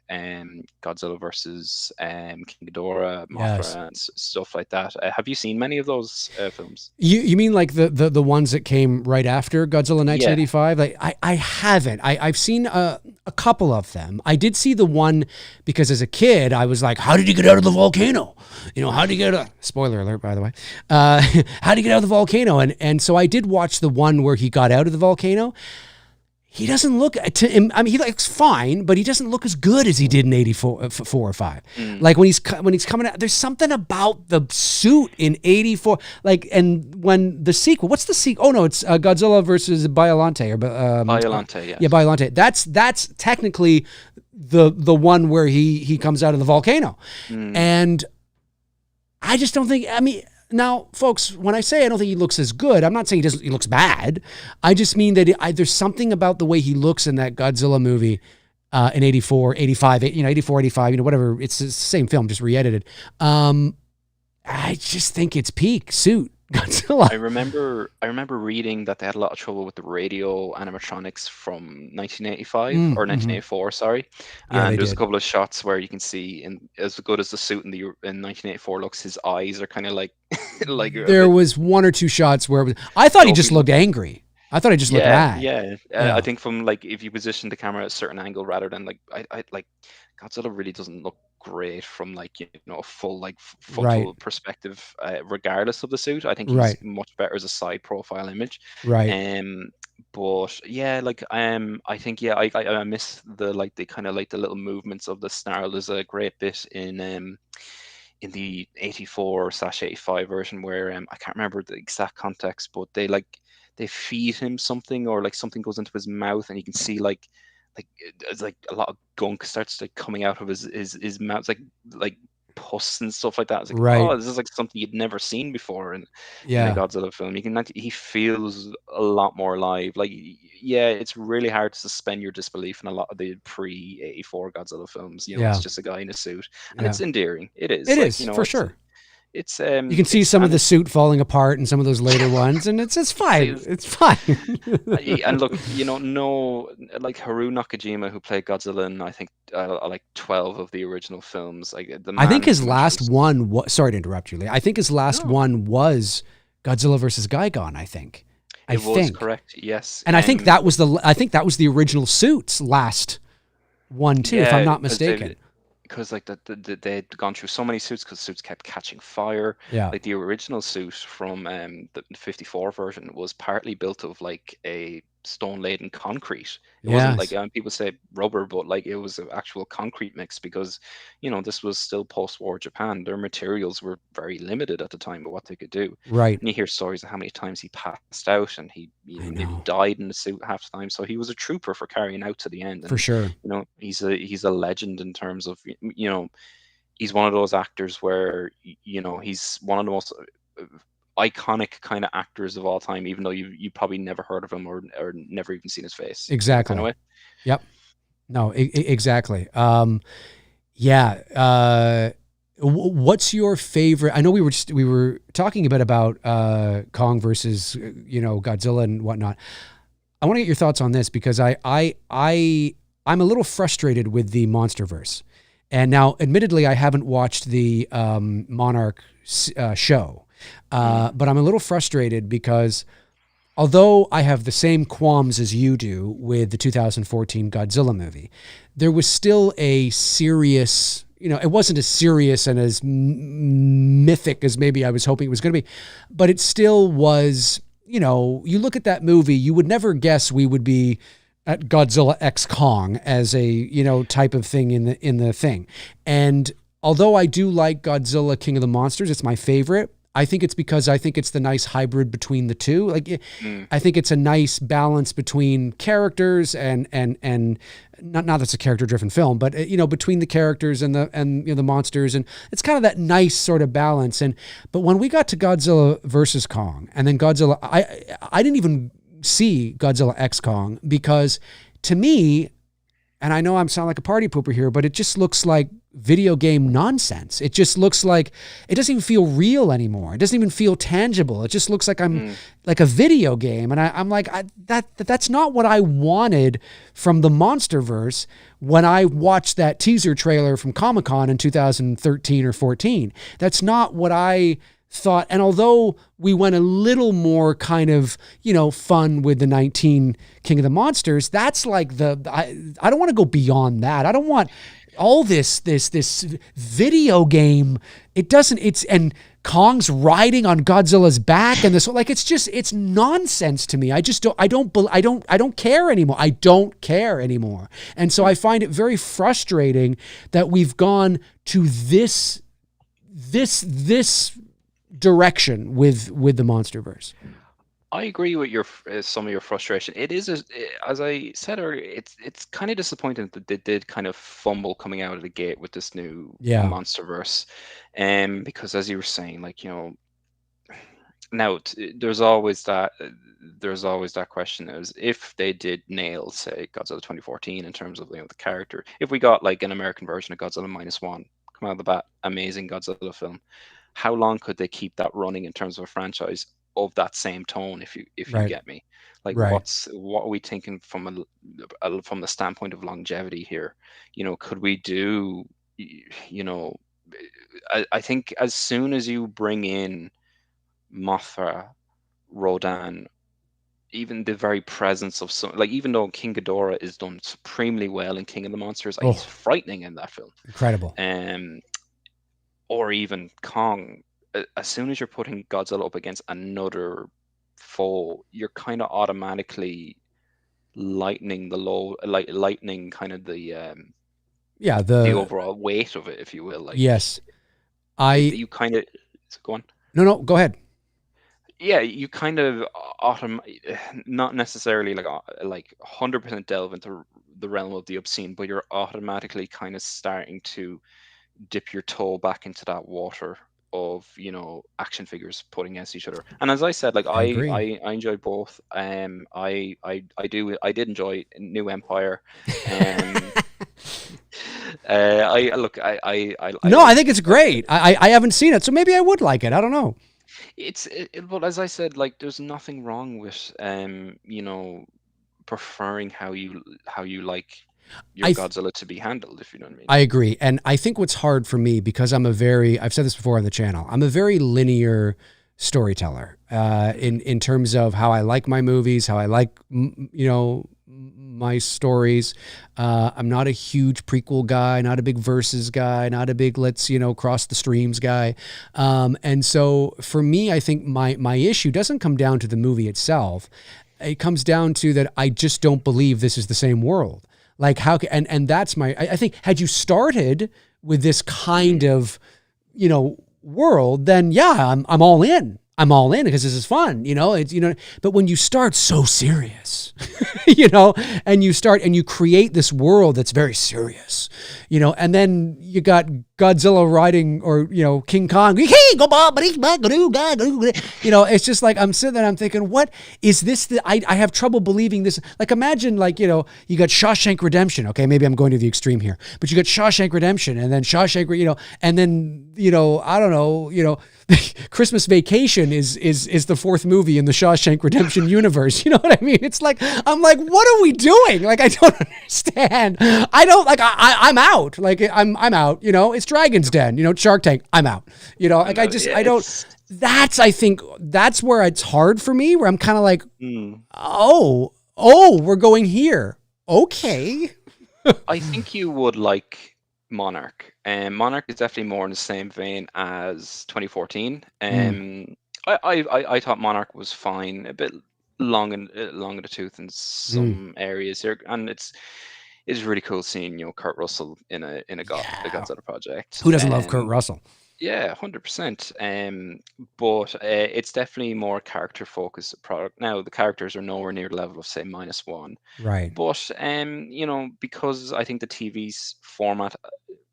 Godzilla versus King Ghidorah, Mothra, and stuff like that. Have you seen many of those films? You mean like the ones that came right after Godzilla 1985? Like I haven't. I've seen a couple of them. I did see the one because as a kid I was like, how did he get out of the volcano? How did he get out? Spoiler alert, by the way. How did he get out of the volcano? And so I did watch the one where he got out of the volcano. He doesn't look he looks fine, but he doesn't look as good as he did in 84, 4 or 5. Like when he's coming out, there's something about the suit in 84. Like, and when the sequel, what's the sequel? Oh no, it's Godzilla versus Biollante Biollante, yeah. Yeah, Biollante. That's technically the one where he comes out of the volcano, and I just don't think. Now, folks, when I say I don't think he looks as good, I'm not saying he looks bad. I just mean that there's something about the way he looks in that Godzilla movie in 84, 85, 84, 85, whatever. It's the same film, just re-edited. I just think it's peak suit Godzilla. I remember reading that they had a lot of trouble with the radio animatronics from 1985 or 1984, sorry. And there's a couple of shots where you can see, as good as the suit in 1984 looks, his eyes are kind of like there was one or two shots where I thought he just looked angry. I thought he just looked mad. Yeah. I think from if you position the camera at a certain angle rather than I Godzilla really doesn't look great from a full photo perspective, regardless of the suit. I think he's much better as a side profile image. Right. But yeah, I think I miss the kind of the little movements of the snarl. There's a great bit in the 84/85 version where I can't remember the exact context, but they feed him something or something goes into his mouth and you can see it's a lot of gunk starts coming out of his mouth, like pus and stuff like that. It's oh, this is something you'd never seen before in a Godzilla film. He feels a lot more alive. It's really hard to suspend your disbelief in a lot of the pre-84 Godzilla films. It's just a guy in a suit, and it's endearing. It is. It is for sure. It's You can see some of the suit falling apart in some of those later ones, and it's fine. It's fine. and look, no, like Haru Nakajima, who played Godzilla in I think like 12 of the original films. Like the I think man's his last one was, sorry to interrupt you, Lee. I think his last one was Godzilla versus Gigon, I think. It was correct, yes. And I think that was the original Suits last one too, if I'm not mistaken. Because like they'd gone through so many suits because suits kept catching fire. Yeah. Like the original suit from the 54 version was partly built of like a stone laden concrete. It wasn't like people say rubber, but like it was an actual concrete mix because this was still post-war Japan. Their materials were very limited at the time of what they could do. Right. And you hear stories of how many times he passed out and he maybe died in the suit half the time. So he was a trooper for carrying out to the end. And, for sure. He's a legend in terms of he's one of those actors where he's one of the most iconic kind of actors of all time, even though you probably never heard of him or never even seen his face. Exactly. Kind of way. Yep. No, exactly. What's your favorite? I know we were talking a bit about Kong versus Godzilla and whatnot. I want to get your thoughts on this because I'm a little frustrated with the MonsterVerse. And now, admittedly, I haven't watched the Monarch show, but I'm a little frustrated because although I have the same qualms as you do with the 2014 Godzilla movie, there was still a serious, it wasn't as serious and as mythic as maybe I was hoping it was going to be, but it still was, you look at that movie, you would never guess we would be at Godzilla X Kong as a, type of thing in the thing. And although I do like Godzilla King of the Monsters, it's my favorite. I think it's because I think it's the nice hybrid between the two. Like, I think it's a nice balance between characters and not that it's a character-driven film, but between the characters and the monsters, and it's kind of that nice sort of balance. But when we got to Godzilla versus Kong, and then Godzilla, I didn't even see Godzilla X Kong because, to me, and I know I'm sounding like a party pooper here, but it just looks like video game nonsense. It just looks like it doesn't even feel real anymore. It doesn't even feel tangible. It just looks like I'm like a video game. And I'm like, that's not what I wanted from the MonsterVerse when I watched that teaser trailer from Comic-Con in 2013 or 14. That's not what I thought. And although we went a little more kind of, fun with the 19 King of the Monsters, that's like I don't want to go beyond that. I don't want all this video game. And Kong's riding on Godzilla's back and it's nonsense to me. I don't care anymore. I don't care anymore. And so I find it very frustrating that we've gone to this direction with the MonsterVerse. I agree with some of your frustration. It is, as I said earlier, it's kind of disappointing that they did kind of fumble coming out of the gate with this new MonsterVerse, because as you were saying, like now there's always that question is if they did nail, say, Godzilla 2014 in terms of the character, if we got like an American version of Godzilla -1 come out of the bat, amazing Godzilla film, how long could they keep that running in terms of a franchise of that same tone, if you get me? Like, what are we thinking from the standpoint of longevity here? Could we do, I think as soon as you bring in Mothra, Rodan, even the very presence of some, like, even though King Ghidorah is done supremely well in King of the Monsters, he's frightening in that film. Incredible. Or even Kong, as soon as you're putting Godzilla up against another foe, you're kind of automatically lightening kind of the overall weight of it, if you will. Like, yes, you kind of go on. No, go ahead. Yeah, you kind of not necessarily like 100% delve into the realm of the obscene, but you're automatically kind of starting to dip your toe back into that water of action figures putting against each other. And as I said, like I enjoyed both. I did enjoy New Empire. I look. I No, like I think it's great. I haven't seen it, so maybe I would like it. I don't know. But as I said, like there's nothing wrong with preferring how you like your I th- Godzilla to be handled, if you know what I mean. I agree. And I think what's hard for me, because I've said this before on the channel, I'm a very linear storyteller in terms of how I like my movies, how I like, my stories. I'm not a huge prequel guy, not a big versus guy, not a big let's, cross the streams guy. And so for me, I think my issue doesn't come down to the movie itself. It comes down to that I just don't believe this is the same world. Like how can, and that's I think had you started with this kind of, world, then yeah, I'm all in. I'm all in because this is fun, but when you start so serious, and you create this world that's very serious, and then you got Godzilla riding or, King Kong, it's just like, I'm sitting there and I'm thinking, what is this? I have trouble believing this. Like, imagine you got Shawshank Redemption. Okay. Maybe I'm going to the extreme here, but you got Shawshank Redemption and then Shawshank, and then, I don't know, Christmas Vacation is the fourth movie in the Shawshank Redemption universe. You know what I mean? It's like, I'm like, what are we doing? Like, I don't understand. I don't like, I'm out. Like, I'm out, it's Dragon's Den, Shark Tank. I'm out, like, I think that's where it's hard for me, where I'm kind of like, oh, we're going here. Okay. I think you would like Monarch. Monarch is definitely more in the same vein as 2014. I thought Monarch was fine, a bit long in the tooth in some areas here, and it's really cool seeing Kurt Russell in a Godzilla project. Who doesn't love Kurt Russell? Yeah, 100%. But it's definitely more character focused product. Now the characters are nowhere near the level of say -1. Right. But because I think the TV's format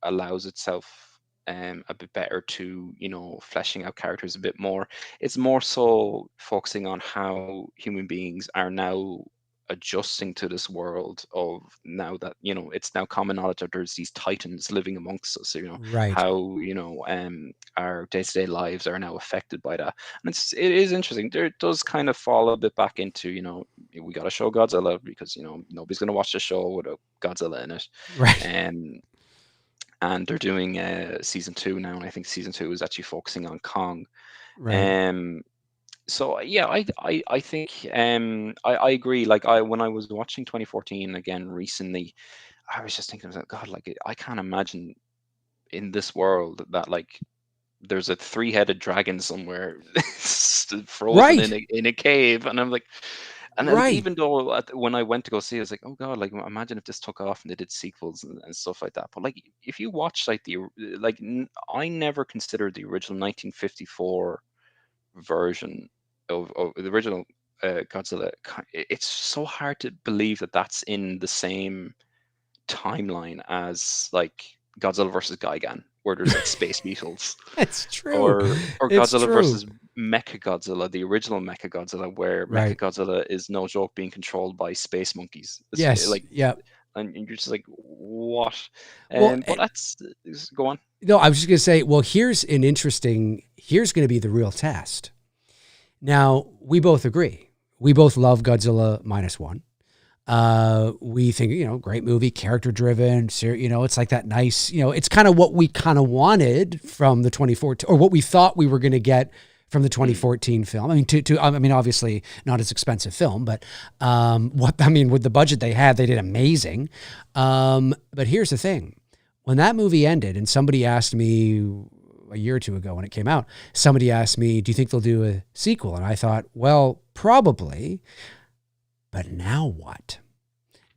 allows itself a bit better to fleshing out characters a bit more. It's more so focusing on how human beings are now adjusting to this world of now that it's now common knowledge that there's these titans living amongst us, Right. how our day-to-day lives are now affected by that. And it is interesting. There does kind of fall a bit back into we got to show Godzilla because nobody's going to watch the show without Godzilla in it. Right. And they're doing season 2 now, and I think season 2 is actually focusing on Kong. Right. So yeah, I think I agree. Like when I was watching 2014 again recently, I was just thinking, God, like I can't imagine in this world that like there's a 3-headed dragon somewhere frozen in a cave, and I'm like, and then even though when I went to go see it, I was like, oh God, like imagine if this took off and they did sequels and stuff like that. But like if you watch I never considered the original 1954 version of the original Godzilla. It's so hard to believe that that's in the same timeline as like Godzilla versus Gigan, where there's like space beetles. That's true. Or Godzilla versus Mechagodzilla, the original Mechagodzilla, where Mechagodzilla is no joke being controlled by space monkeys. Yes. Like, yeah. And you're just like, what? But that's go on. No, I was just going to say, well, here's going to be the real test. Now, we both agree. We both love Godzilla -1. We think, great movie, character driven, it's like that nice, it's kind of what we kind of wanted from the 2014, or what we thought we were going to get from the 2014 film. I mean, obviously not as expensive film, but, with the budget they had, they did amazing. But here's the thing. When that movie ended and somebody asked me a year or two ago when it came out, somebody asked me, do you think they'll do a sequel? And I thought, well, probably. But now what?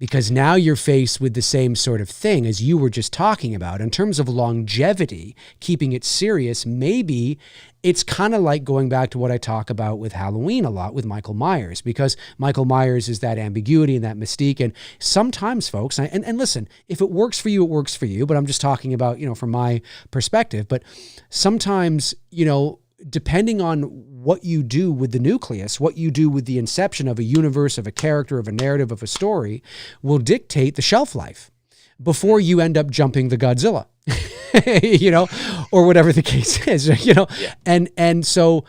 Because now you're faced with the same sort of thing as you were just talking about in terms of longevity, keeping it serious. Maybe it's kind of like going back to what I talk about with Halloween a lot with Michael Myers, because Michael Myers is that ambiguity and that mystique. And sometimes, folks, and listen, if it works for you, it works for you. But I'm just talking about, from my perspective. But sometimes, depending on what you do with the nucleus, what you do with the inception of a universe, of a character, of a narrative, of a story, will dictate the shelf life before you end up jumping the Godzilla, you know, or whatever the case is, you know, and so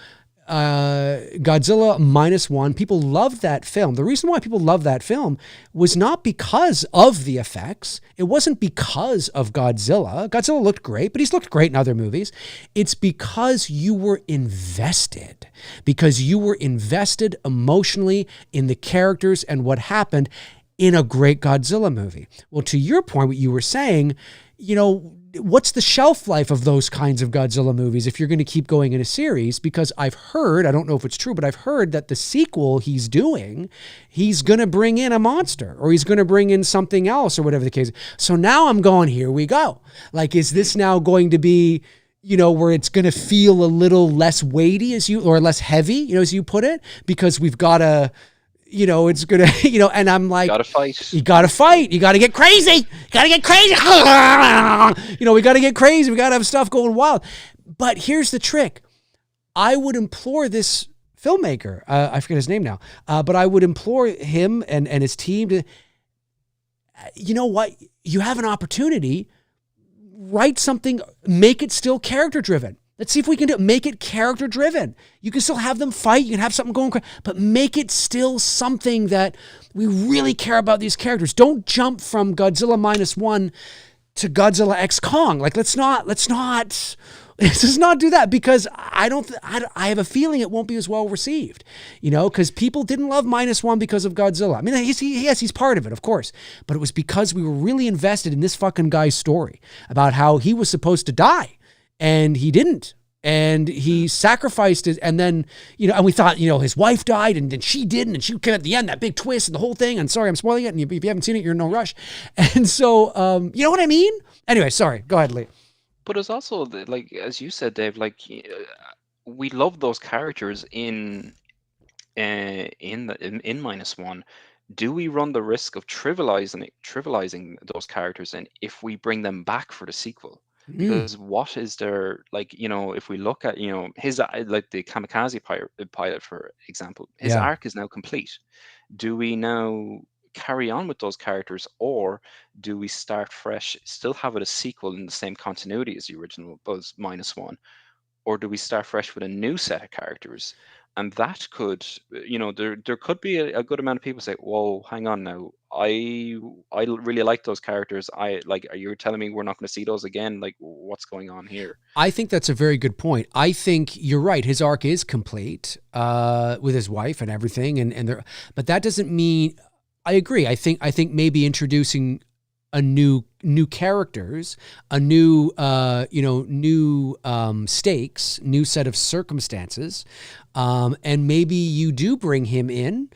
Godzilla -1, people loved that film. The reason why people loved that film was not because of the effects. It wasn't because of Godzilla. Godzilla looked great, but he's looked great in other movies. It's because you were invested, emotionally in the characters and what happened in a great Godzilla movie. Well, to your point, what you were saying, you know, what's the shelf life of those kinds of Godzilla movies if you're going to keep going in a series? Because I've heard, I don't know if it's true, but I've heard that the sequel he's doing, he's going to bring in a monster, or he's going to bring in something else, or whatever the case. So now I'm going, here we go. Like, is this now going to be, you know, where it's going to feel a little less weighty or less heavy, you know, as you put it, because we've got to, you know, it's gonna, you know, and I'm like, gotta fight. You gotta fight. You gotta get crazy. You gotta get crazy. You know, we gotta get crazy. We gotta have stuff going wild. But here's the trick. I would implore this filmmaker, I forget his name now, but I would implore him and his team to, you know what? You have an opportunity. Write something, make it still character driven. Let's see if we can make it character driven. You can still have them fight. You can have something going, but make it still something that we really care about these characters. Don't jump from Godzilla -1 to Godzilla X Kong. Like, let's just not do that, because I have a feeling it won't be as well received, you know, because people didn't love -1 because of Godzilla. I mean, he's part of it, of course, but it was because we were really invested in this fucking guy's story about how he was supposed to die. And he didn't. And he sacrificed it. And then, you know, and we thought, you know, his wife died and then she didn't. And she came at the end, that big twist and the whole thing. And sorry, I'm spoiling it. And if you haven't seen it, you're in no rush. And so, you know what I mean? Anyway, sorry. Go ahead, Lee. But it's also, like, as you said, Dave, like, we love those characters in -1. Do we run the risk of trivializing those characters, and if we bring them back for the sequel? Because what is there, like, you know, if we look at, you know, his, like the Kamikaze pilot, for example, his arc is now complete. Do we now carry on with those characters, or do we start fresh, still have it a sequel in the same continuity as the original Buzz -1, or do we start fresh with a new set of characters? And that could, you know, there could be a good amount of people say, whoa, hang on now, I really like those characters. Are you telling me we're not going to see those again? Like, what's going on here? I think that's a very good point. I think you're right. His arc is complete with his wife and everything, but that doesn't mean. I agree. I think maybe introducing a new characters, a new stakes, new set of circumstances, and maybe you do bring him in.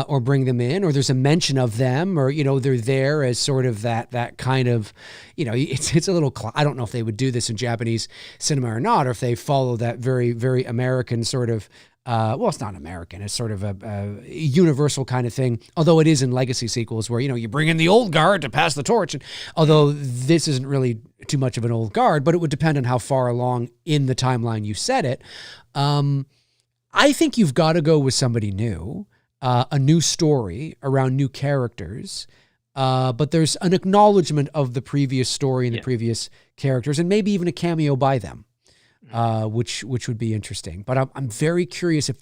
Or bring them in, or there's a mention of them, or, you know, they're there as sort of that kind of, you know, it's a little, I don't know if they would do this in Japanese cinema or not, or if they follow that very, very American sort of, well, it's not American, it's sort of a universal kind of thing, although it is in legacy sequels where, you know, you bring in the old guard to pass the torch, and although this isn't really too much of an old guard, but it would depend on how far along in the timeline you set it. I think you've got to go with somebody new. A new story around new characters, but there's an acknowledgement of the previous story and the previous characters, and maybe even a cameo by them, which would be interesting. But I'm very curious if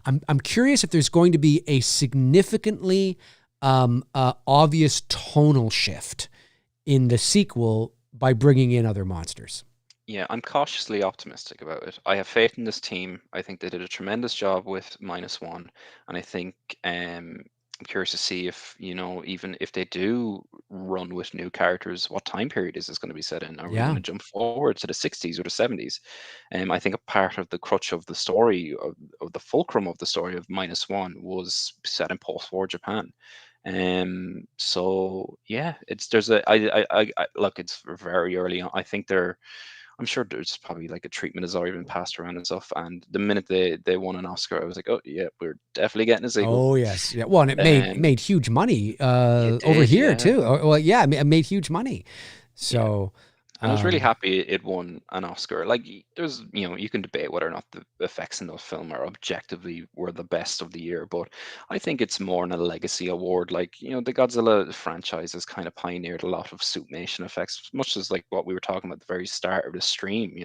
I'm curious if there's going to be a significantly obvious tonal shift in the sequel by bringing in other monsters. Yeah, I'm cautiously optimistic about it. I have faith in this team. I think they did a tremendous job with -1, and I think I'm curious to see if, you know, even if they do run with new characters, what time period is this going to be set in? Are we going to jump forward to the 60s or the 70s? I think a part of the crutch of the story, of the fulcrum of the story of -1, was set in post-war Japan. So yeah, look, it's very early on. I think I'm sure there's probably like a treatment has already been passed around and stuff. And the minute they won an Oscar, I was like, oh yeah, we're definitely getting a sequel. Oh yes, yeah. Well, and it made huge money over here too. Well, yeah, it made huge money. So, And I was really happy it won an Oscar. Like, there's, you can debate whether or not the effects in the film are objectively were the best of the year, but I think it's more in a legacy award. Like, the Godzilla franchise has kind of pioneered a lot of suitmation effects, much as like what we were talking about at the very start of the stream.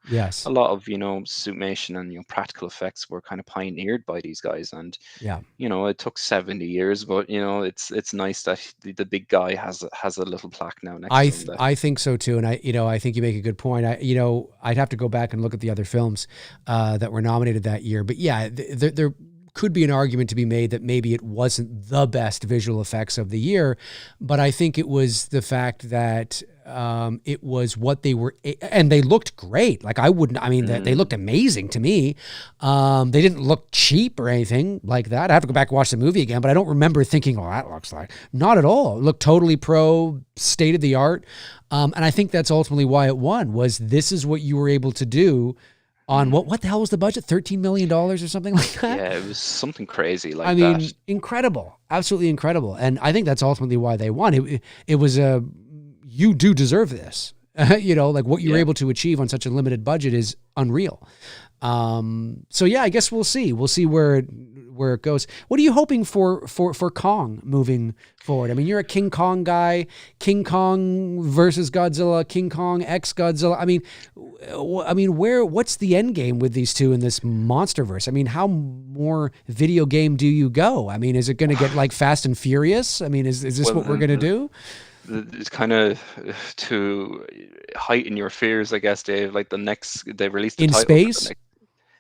Yes. A lot of suitmation and practical effects were kind of pioneered by these guys, and yeah, it took 70 years, but it's nice that the big guy has a little plaque now next to him. I think so too, and I think you make a good point. I'd have to go back and look at the other films that were nominated that year, but yeah, there could be an argument to be made that maybe it wasn't the best visual effects of the year, but I think it was the fact that it was what they were, and they looked great. Like they looked amazing to me. They didn't look cheap or anything like that. I have to go back and watch the movie again, but I don't remember thinking, oh, that looks like, not at all. It looked totally pro, state of the art. And I think that's ultimately why it won, was this is what you were able to do on what the hell was the budget? $13 million or something like that? Yeah, it was something crazy like that. I mean, incredible. Absolutely incredible. And I think that's ultimately why they won. It was you do deserve this. Like what you were able to achieve on such a limited budget is unreal. So yeah, I guess we'll see. We'll see where it goes. What are you hoping for Kong moving forward? I mean, you're a King Kong guy. King Kong versus Godzilla, King Kong x Godzilla. I mean, what's the end game with these two in this monsterverse? I mean, how more video game do you go? I mean, is it going to get like Fast and Furious? I mean, is this what we're going to do? It's kind of to heighten your fears, I guess, Dave. Like they released the in title space.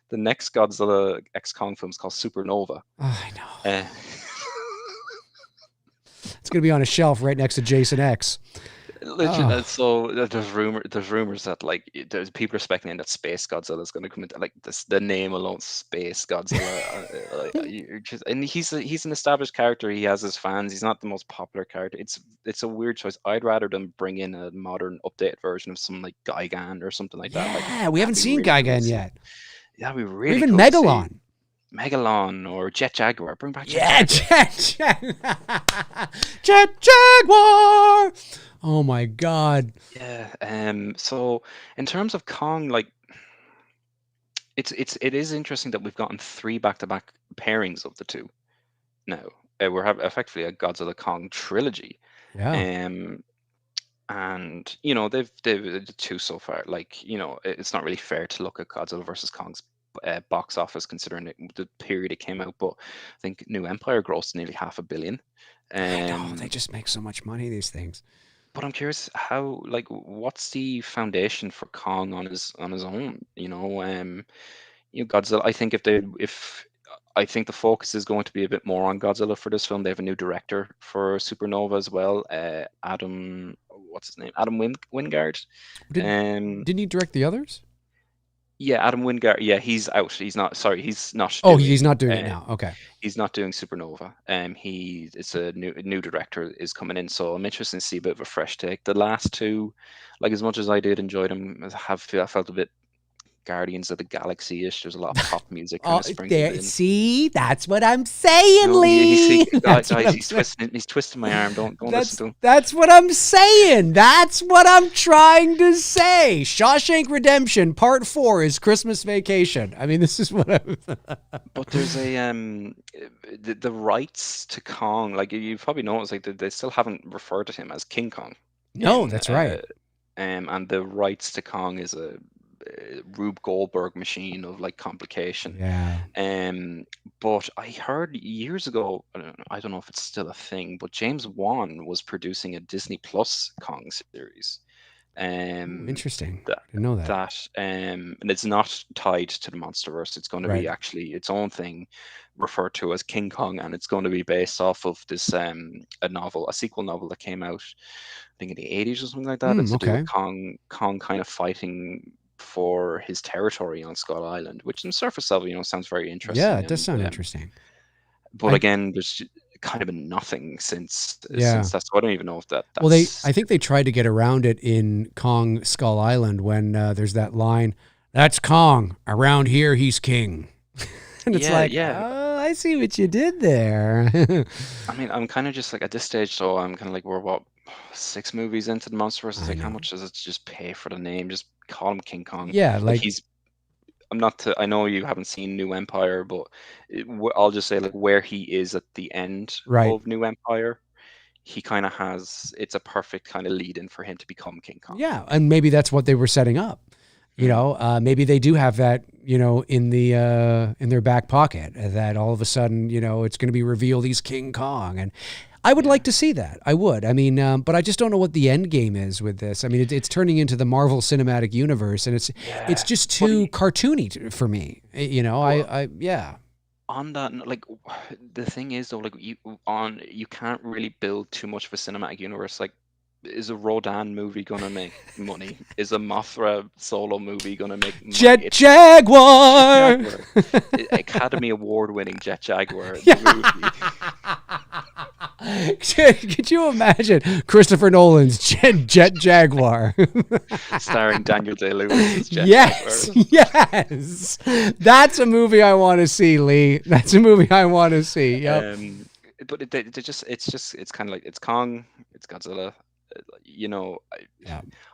The next Godzilla X Kong film is called Supernova. Oh, I know. It's going to be on a shelf right next to Jason X. Literally, so there's rumors that there's people are speculating that Space Godzilla is going to come into the name alone, Space Godzilla. And he's an established character. He has his fans. He's not the most popular character. It's a weird choice. I'd rather them bring in a modern, updated version of some like Gigan or something like that. Yeah, we haven't seen Gigan yet. Yeah, we really. Or even Megalon. Megalon or Jet Jaguar. Bring back Jet Jaguar. Oh my God. Yeah. So in terms of Kong, it is interesting that we've gotten 3 back-to-back pairings of the two. Now we're having effectively a Godzilla Kong trilogy. Yeah. And they've the 2 so far. It's not really fair to look at Godzilla versus Kong's box office considering the period it came out, but I think New Empire grossed nearly $500 million. I know, they just make so much money, these things. But I'm curious how, what's the foundation for Kong on his own? Godzilla. I think the focus is going to be a bit more on Godzilla for this film. They have a new director for Supernova as well. Adam, what's his name? Adam Wingard. Didn't he direct the others? Yeah, Adam Wingard. Yeah, he's out. He's not. Sorry, he's not. Oh, he's not doing it now. Okay. He's not doing Supernova. It's a new director is coming in, so I'm interested to see a bit of a fresh take. The last 2, as much as I did enjoy them, I felt a bit Guardians of the Galaxy-ish. There's a lot of pop music kind of sprinkled in. See, that's what I'm saying, Lee. He's twisting my arm. Don't listen to him. That's what I'm saying. That's what I'm trying to say. Shawshank Redemption Part 4 is Christmas Vacation. I mean, this is what I'm... But there's the rights to Kong. You probably noticed, they still haven't referred to him as King Kong. No, that's right. And the rights to Kong is a Rube Goldberg machine of complication. Yeah. But I heard years ago, I don't know if it's still a thing, but James Wan was producing a Disney Plus Kong series. Interesting. Didn't know that. And it's not tied to the MonsterVerse. It's going to be actually its own thing, referred to as King Kong, and it's going to be based off of this a sequel novel that came out, I think in the 80s or something like that. It's to do with Kong kind of fighting for his territory on Skull Island, which on surface level, sounds very interesting. Yeah, it does sound interesting. But again, there's kind of been nothing since that, so I don't even know if that's... Well, I think they tried to get around it in Kong Skull Island when there's that line, "That's Kong. Around here, he's king." And it's oh, I see what you did there. I mean, I'm kind of just at this stage, so I'm kind of 6 movies into the MonsterVerse. It's I like, how know. much does it just pay for the name? Just call him King Kong. Yeah, Like like I know you haven't seen New Empire, but I'll just say like where he is at the end right. of New Empire, he kind of has. It's a perfect kind of lead in for him to become King Kong. Yeah, and maybe that's what they were setting up. You know, maybe they do have that, you know, in their back pocket, that all of a sudden, you know, it's going to be revealed he's King Kong, and I would like to see that. I would. I mean, but I just don't know what the end game is with this. I mean, it's turning into the Marvel Cinematic Universe, and it's just too cartoony for me. You know, yeah. On that, like the thing is though, like you can't really build too much of a cinematic universe. Like, is a Rodan movie gonna make money? Is a Mothra solo movie gonna make money? Jet Jaguar. Academy Award winning Jet Jaguar movie. Could you imagine Christopher Nolan's Jet Jaguar? Starring Daniel Day-Lewis as Jet Jaguar. Yes. That's a movie I want to see, Lee. That's a movie I want to see. Yep. But it's kind of like, it's Kong, it's Godzilla. You know,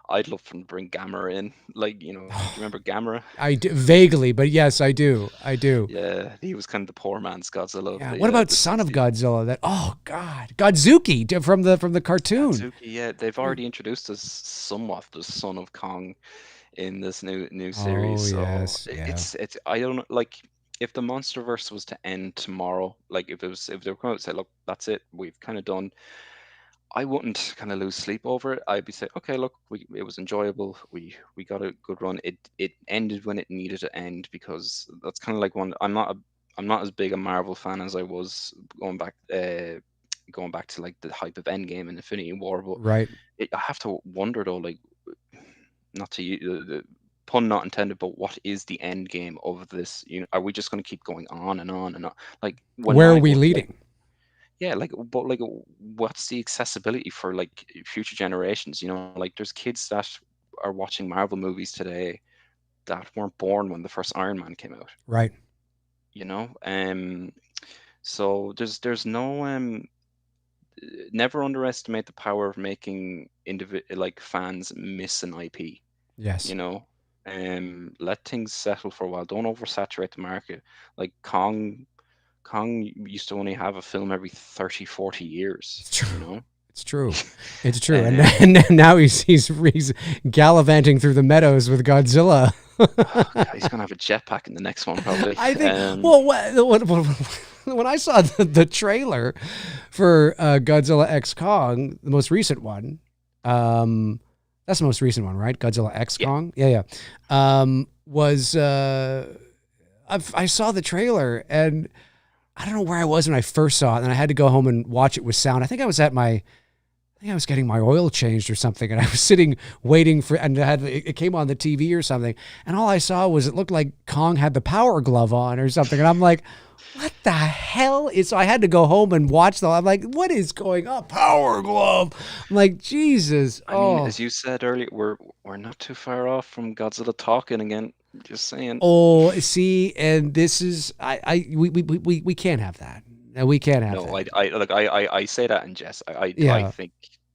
I'd love to bring Gamera in. Like, you know, do you remember Gamera? I do, vaguely, but yes, I do. Yeah, he was kind of the poor man's Godzilla. Yeah. What about Son of Godzilla? Oh God, Godzuki from the cartoon. Godzuki, yeah, they've already introduced us somewhat the Son of Kong in this new series. Oh, so yes, it's I don't know, like, if the MonsterVerse was to end tomorrow, like if they were going to say, look, that's it, we've kind of done. I wouldn't kind of lose sleep over it. I'd be saying, okay, look, it was enjoyable. We got a good run. It ended when it needed to end, because that's kind of like one. I'm not as big a Marvel fan as I was going back to like the hype of Endgame and Infinity War. But right. I have to wonder though, like, not to the pun not intended, but what is the end game of this? You know, are we just going to keep going on and on and on? Like, where are we leading? Like, yeah, like, but like, what's the accessibility for like future generations? You know, like there's kids that are watching Marvel movies today that weren't born when the first Iron Man came out. Right. You know, so there's no never underestimate the power of making like fans miss an IP. Yes. You know, let things settle for a while. Don't oversaturate the market. Like Kong used to only have a film every 30, 40 years. It's true. You know? It's true. It's true. And now he's gallivanting through the meadows with Godzilla. God, he's gonna have a jetpack in the next one, probably. I think. Well, when I saw the trailer for Godzilla X Kong, the most recent one, that's the most recent one, right? Godzilla X Kong. Yeah. I saw the trailer, and I don't know where I was when I first saw it, and I had to go home and watch it with sound. I think I was getting my oil changed or something, and I was sitting waiting for, and it came on the TV or something, and all I saw was it looked like Kong had the power glove on or something, and I'm like, what the hell is? So I had to go home and watch I'm like, what is going on? Power glove. I'm like, Jesus. I mean, as you said earlier, we're not too far off from Godzilla talking again. Just saying. Oh, see, and this is we can't have that. We can't have that. No, I say that in jest. I think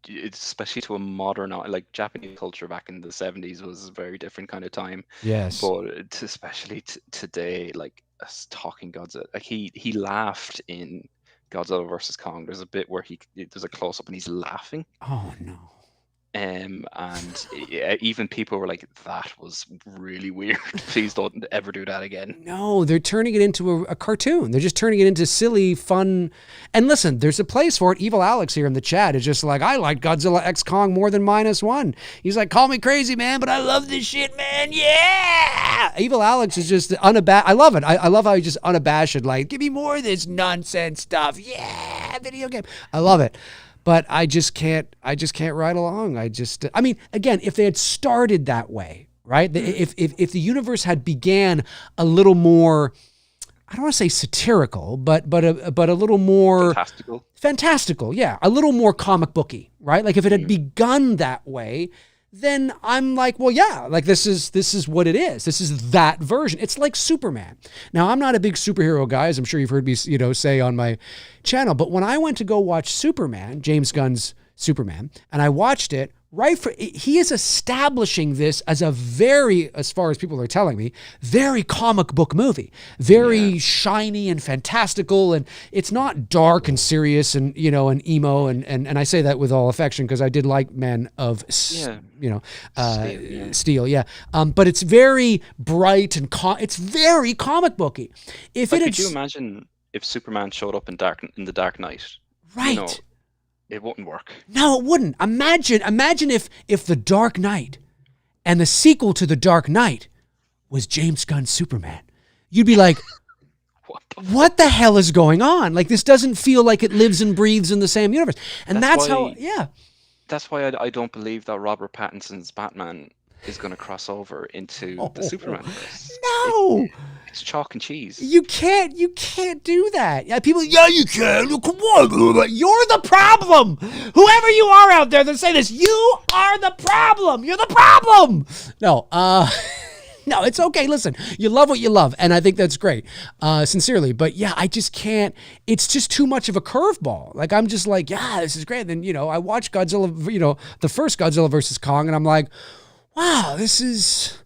it's, especially to a modern, like Japanese culture back in the 70s was a very different kind of time. Yes. But especially today, like talking Godzilla, like he laughed in Godzilla versus Kong. There's a bit where there's a close up and he's laughing. Oh no. And even people were like, that was really weird. Please don't ever do that again. No, they're turning it into a cartoon. They're just turning it into silly, fun. And listen, there's a place for it. Evil Alex here in the chat is just like, I like Godzilla X Kong more than -1. He's like, call me crazy, man, but I love this shit, man. Yeah. Evil Alex is just unabashed. I love it. I love how he's just unabashed. Like, give me more of this nonsense stuff. Yeah, video game. I love it. But I just can't ride along. I mean, again, if they had started that way, right? If the universe had began a little more, I don't want to say satirical, but a little more fantastical, yeah, a little more comic booky, right? Like if it had begun that way, then I'm like, well, yeah, like this is what it is. This is that version. It's like Superman. Now, I'm not a big superhero guy, as I'm sure you've heard me, say on my channel, but when I went to go watch Superman, James Gunn's Superman, and I watched it. He is establishing this as a very, as far as people are telling me, very comic book movie, very shiny and fantastical, and it's not dark and serious and and emo and I say that with all affection because I did like Man of Steel, but it's very bright and it's very comic booky. Could you imagine if Superman showed up in the Dark Knight? Right. It wouldn't work. No, it wouldn't. Imagine if The Dark Knight and the sequel to The Dark Knight was James Gunn's Superman. You'd be like, what the hell is going on? Like, this doesn't feel like it lives and breathes in the same universe. And that's why I don't believe that Robert Pattinson's Batman is going to cross over into the Superman verse. No. It's chalk and cheese. You can't do that. Yeah, people, you can. Come on. You're the problem. Whoever you are out there that say this, you are the problem. You're the problem. No, no, it's okay. Listen, you love what you love, and I think that's great, sincerely. But yeah, I just can't. It's just too much of a curveball. Like, I'm just like, yeah, this is great. And then, I watched Godzilla, the first Godzilla versus Kong, and I'm like, wow, this is...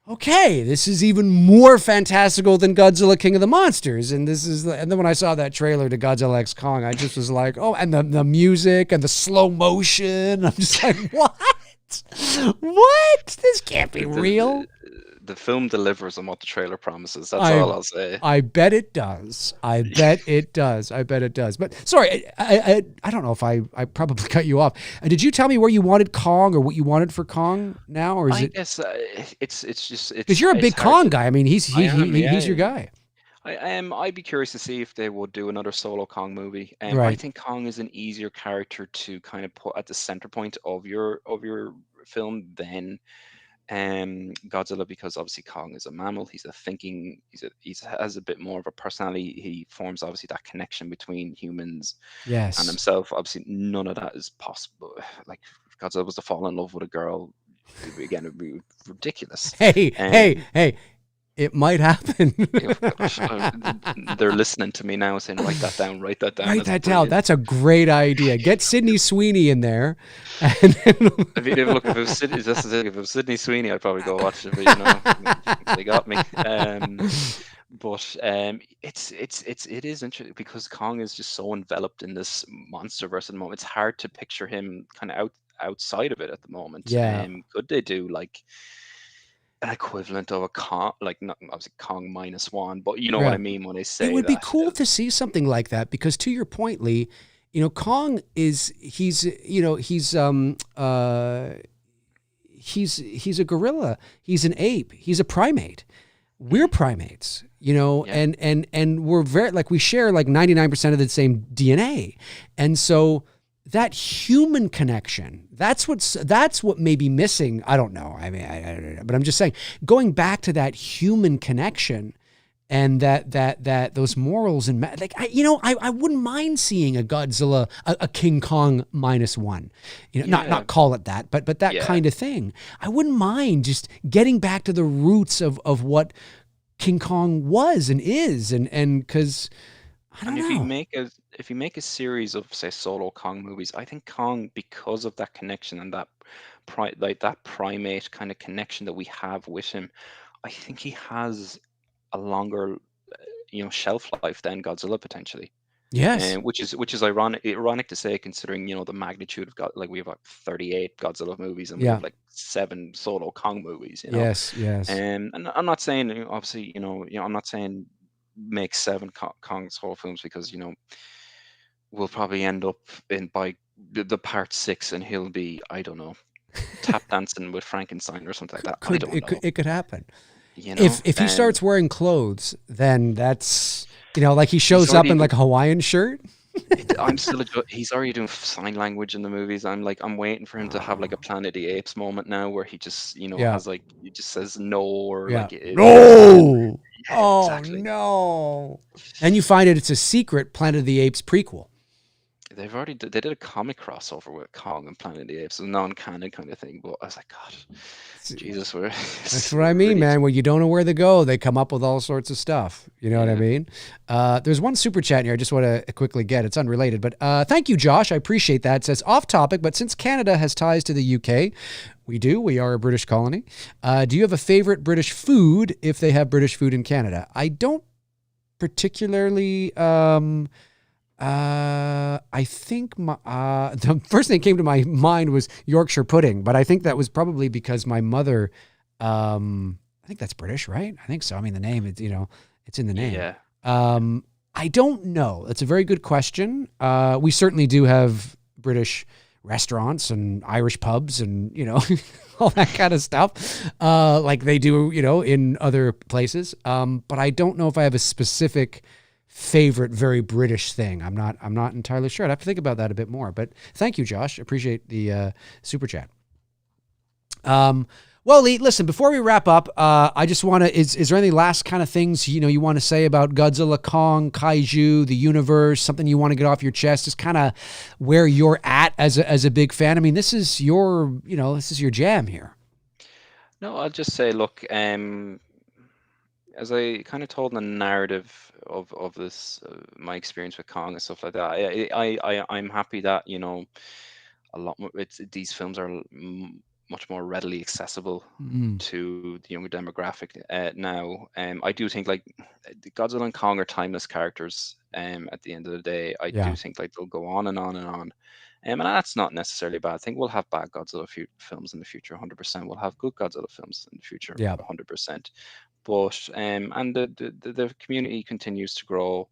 okay, this is even more fantastical than Godzilla King of the Monsters. And then when I saw that trailer to Godzilla X Kong, I just was like, oh, and the music and the slow motion. I'm just like, what? What? This can't be real. The film delivers on what the trailer promises. That's all I'll say. I bet it does. I bet it does. But sorry, I don't know if I probably cut you off. Did you tell me where you wanted Kong or what you wanted for Kong now, or is I it? guess it's just because you're a big Kong guy. I mean, he's your guy. I'd be curious to see if they would do another solo Kong movie. Right. I think Kong is an easier character to kind of put at the center point of your film than Godzilla, because obviously Kong is a mammal. He's a thinking. He has a bit more of a personality. He forms obviously that connection between humans and himself. Obviously, none of that is possible. Like, if Godzilla was to fall in love with a girl, again, it would be ridiculous. Hey. It might happen. They're listening to me now saying, write that down. Write that down. That's a great idea. Get Sydney Sweeney in there. And if it was Sydney Sweeney, I'd probably go watch it, but they got me. But it is interesting because Kong is just so enveloped in this monster verse at the moment. It's hard to picture him kind of outside of it at the moment. Yeah. Could they do like an equivalent of a Kong, like not obviously Kong -1, but you know what I mean when I say it would be cool to see something like that, because to your point, Lee, Kong he's a gorilla, he's an ape, he's a primate. We're primates, and we're very, like, we share like 99% of the same DNA, and so that human connection, that's what may be missing. I don't know. I mean, I don't know, but I'm just saying, going back to that human connection and that those morals and like, I wouldn't mind seeing a Godzilla, a King Kong -1, not call it that, but that kind of thing. I wouldn't mind just getting back to the roots of what King Kong was and is, and because I don't know. If you make a series of, say, solo Kong movies, I think Kong, because of that connection and that primate kind of connection that we have with him, I think he has a longer, shelf life than Godzilla potentially. Yes. Which is ironic to say, considering the magnitude of God. Like, we have like 38 Godzilla movies and we have like 7 solo Kong movies. Yes. And I'm not saying, obviously, I'm not saying make 7 Kong solo films, because we'll probably end up by the part 6 and he'll be, I don't know, tap dancing with Frankenstein or something like that. It could happen. If he starts wearing clothes, then that's like he shows up in like a Hawaiian shirt. He's already doing sign language in the movies. I'm waiting for him to have like a Planet of the Apes moment now, where he just has like, he just says no, or like no. Exactly. No. And you find it's a secret Planet of the Apes prequel. they did a comic crossover with Kong and Planet of the Apes, a non-canon kind of thing. But I was like, God, Jesus, we're That's it's what I mean, really man. When you don't know where to go, they come up with all sorts of stuff. You know what I yeah. mean? There's one super chat in here I just want to quickly get. It's unrelated, but thank you, Josh. I appreciate that. It says off topic, but since Canada has ties to the UK, we do. We are a British colony. Do you have a favorite British food if they have British food in Canada? I don't particularly. I think the first thing that came to my mind was Yorkshire pudding, but I think that was probably because my mother, I think that's British, right? I think so. I mean, the name, it's, it's in the name. Yeah. I don't know. That's a very good question. We certainly do have British restaurants and Irish pubs and, all that kind of stuff, like they do, in other places. But I don't know if I have a specific favorite very British thing. I'm not entirely sure. I'd have to think about that a bit more. But thank you, Josh. Appreciate the super chat. Well, Lee, listen, before we wrap up, I just want to, is there any last kind of things, you want to say about Godzilla, Kong, Kaiju, the universe, something you want to get off your chest, just kind of where you're at as a big fan? I mean, this is your jam here. No, I'll just say, look, as I kind of told in the narrative of this, my experience with Kong and stuff like that, I'm happy that a lot more. These films are much more readily accessible to the younger demographic now. I do think like Godzilla and Kong are timeless characters. At the end of the day, I do think like they'll go on and on and on. And that's not necessarily a bad thing. We'll have bad Godzilla films in the future, 100%. We'll have good Godzilla films in the future, 100%. But and the community continues to grow.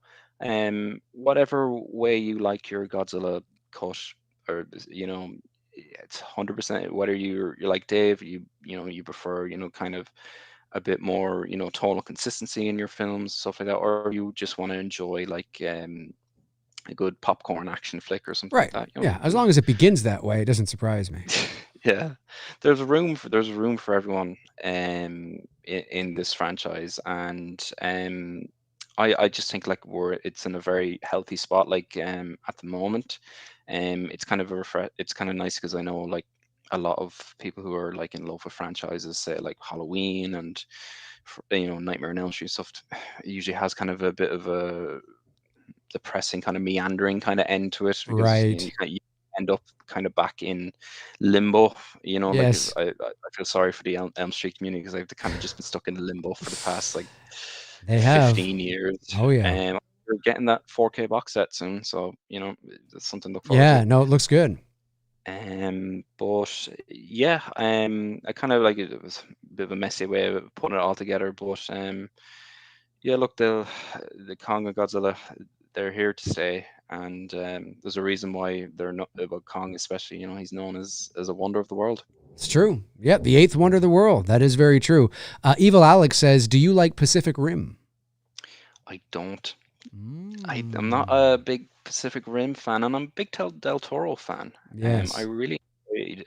Whatever way you like your Godzilla cut, or it's 100%. Whether you're like Dave, you prefer kind of a bit more tonal consistency in your films, stuff like that, or you just want to enjoy like a good popcorn action flick or something like that. Yeah, as long as it begins that way, it doesn't surprise me. Yeah, there's room for everyone in this franchise, and I just think like it's in a very healthy spot like at the moment. It's kind of it's kind of nice because I know like a lot of people who are like in love with franchises, say like Halloween and Nightmare on Elm Street stuff, usually has kind of a bit of a depressing kind of meandering kind of end to it, because you end up kind of back in limbo. Yes. Like I feel sorry for the Elm Street community, because I've kind of just been stuck in limbo for the past like they 15 years. Oh yeah. We're getting that 4K box set soon, so it's something to look forward to. Yeah, no, it looks good. But yeah, I kind of like it was a bit of a messy way of putting it all together, but yeah, look, the Kong and Godzilla, they're here to stay, and there's a reason why they're not about Kong, especially. He's known as a wonder of the world. It's true. Yep, the eighth wonder of the world. That is very true. Evil Alex says, "Do you like Pacific Rim?" I don't. I'm not a big Pacific Rim fan, and I'm a big Del Toro fan. Yes. I really enjoyed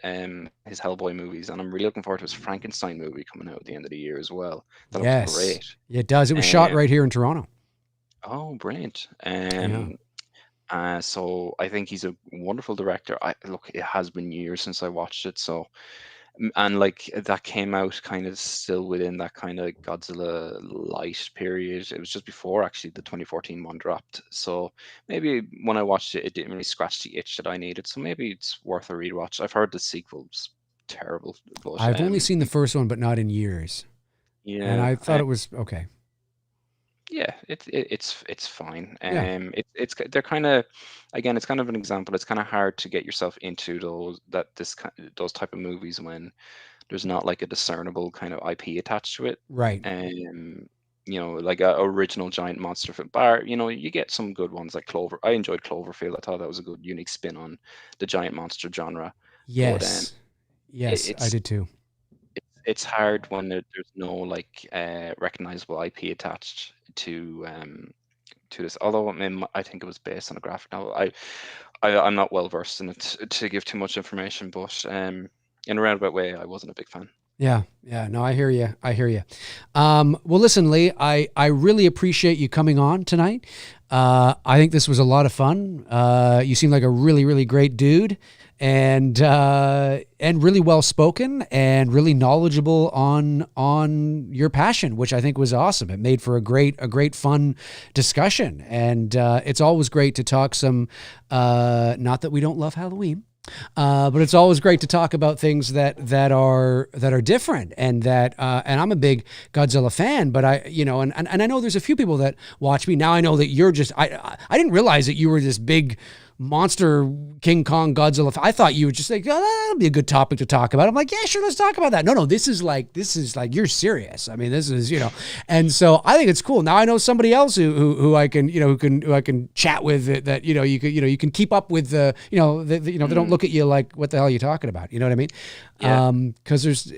his Hellboy movies, and I'm really looking forward to his Frankenstein movie coming out at the end of the year as well. That looks great. It does. It was shot right here in Toronto. Oh, brilliant. So I think he's a wonderful director. Look, it has been years since I watched it, so, and like that came out kind of still within that kind of Godzilla light period. It was just before actually the 2014 one dropped. So maybe when I watched it, it didn't really scratch the itch that I needed. So maybe it's worth a rewatch. I've heard the sequel's terrible, but I've only seen the first one, but not in years. Yeah, and I thought it was okay. Yeah, it's fine. They're kind of, again, it's kind of an example. It's kind of hard to get yourself into those type of movies when there's not like a discernible kind of IP attached to it. Right. Like a original giant monster film. Bar, you get some good ones like Clover. I enjoyed Cloverfield. I thought that was a good unique spin on the giant monster genre. Yes. Yes, I did too. It's hard when there's no like recognizable IP attached to this. Although I think it was based on a graphic novel. I'm not well versed in it to give too much information, but in a roundabout way, I wasn't a big fan. Yeah. Yeah. No, I hear you. I hear you. Well, listen, Lee, I really appreciate you coming on tonight. I think this was a lot of fun. You seem like a really, really great dude, and really well spoken and really knowledgeable on your passion, which I think was awesome. It made for a great fun discussion. And it's always great to talk some, not that we don't love Halloween. But it's always great to talk about things that are different, and and I'm a big Godzilla fan, but and I know there's a few people that watch me now. I know that you're just, I didn't realize that you were this big monster King Kong Godzilla. I thought you were just like, oh, that'll be a good topic to talk about. I'm like, yeah, sure, let's talk about that. No, this is like you're serious. I mean, this is, and so I think it's cool. Now I know somebody else who I can, who I can chat with, that you can keep up with the, they don't look at you like, what the hell are you talking about? You know what I mean? Yeah. Because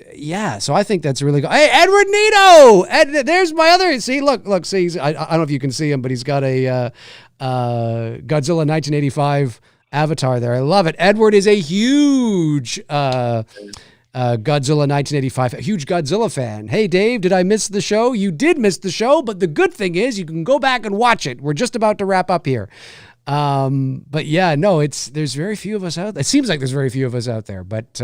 so I think that's really good. Hey, Edward Nito, there's my other. See, look, see, I don't know if you can see him, but he's got a Godzilla 1985 avatar there. I love it. Edward is a huge Godzilla 1985, a huge Godzilla fan. Hey, Dave, did I miss the show? You did miss the show, but the good thing is you can go back and watch it. We're just about to wrap up here. But yeah, no, there's very few of us out there. It seems like there's very few of us out there, but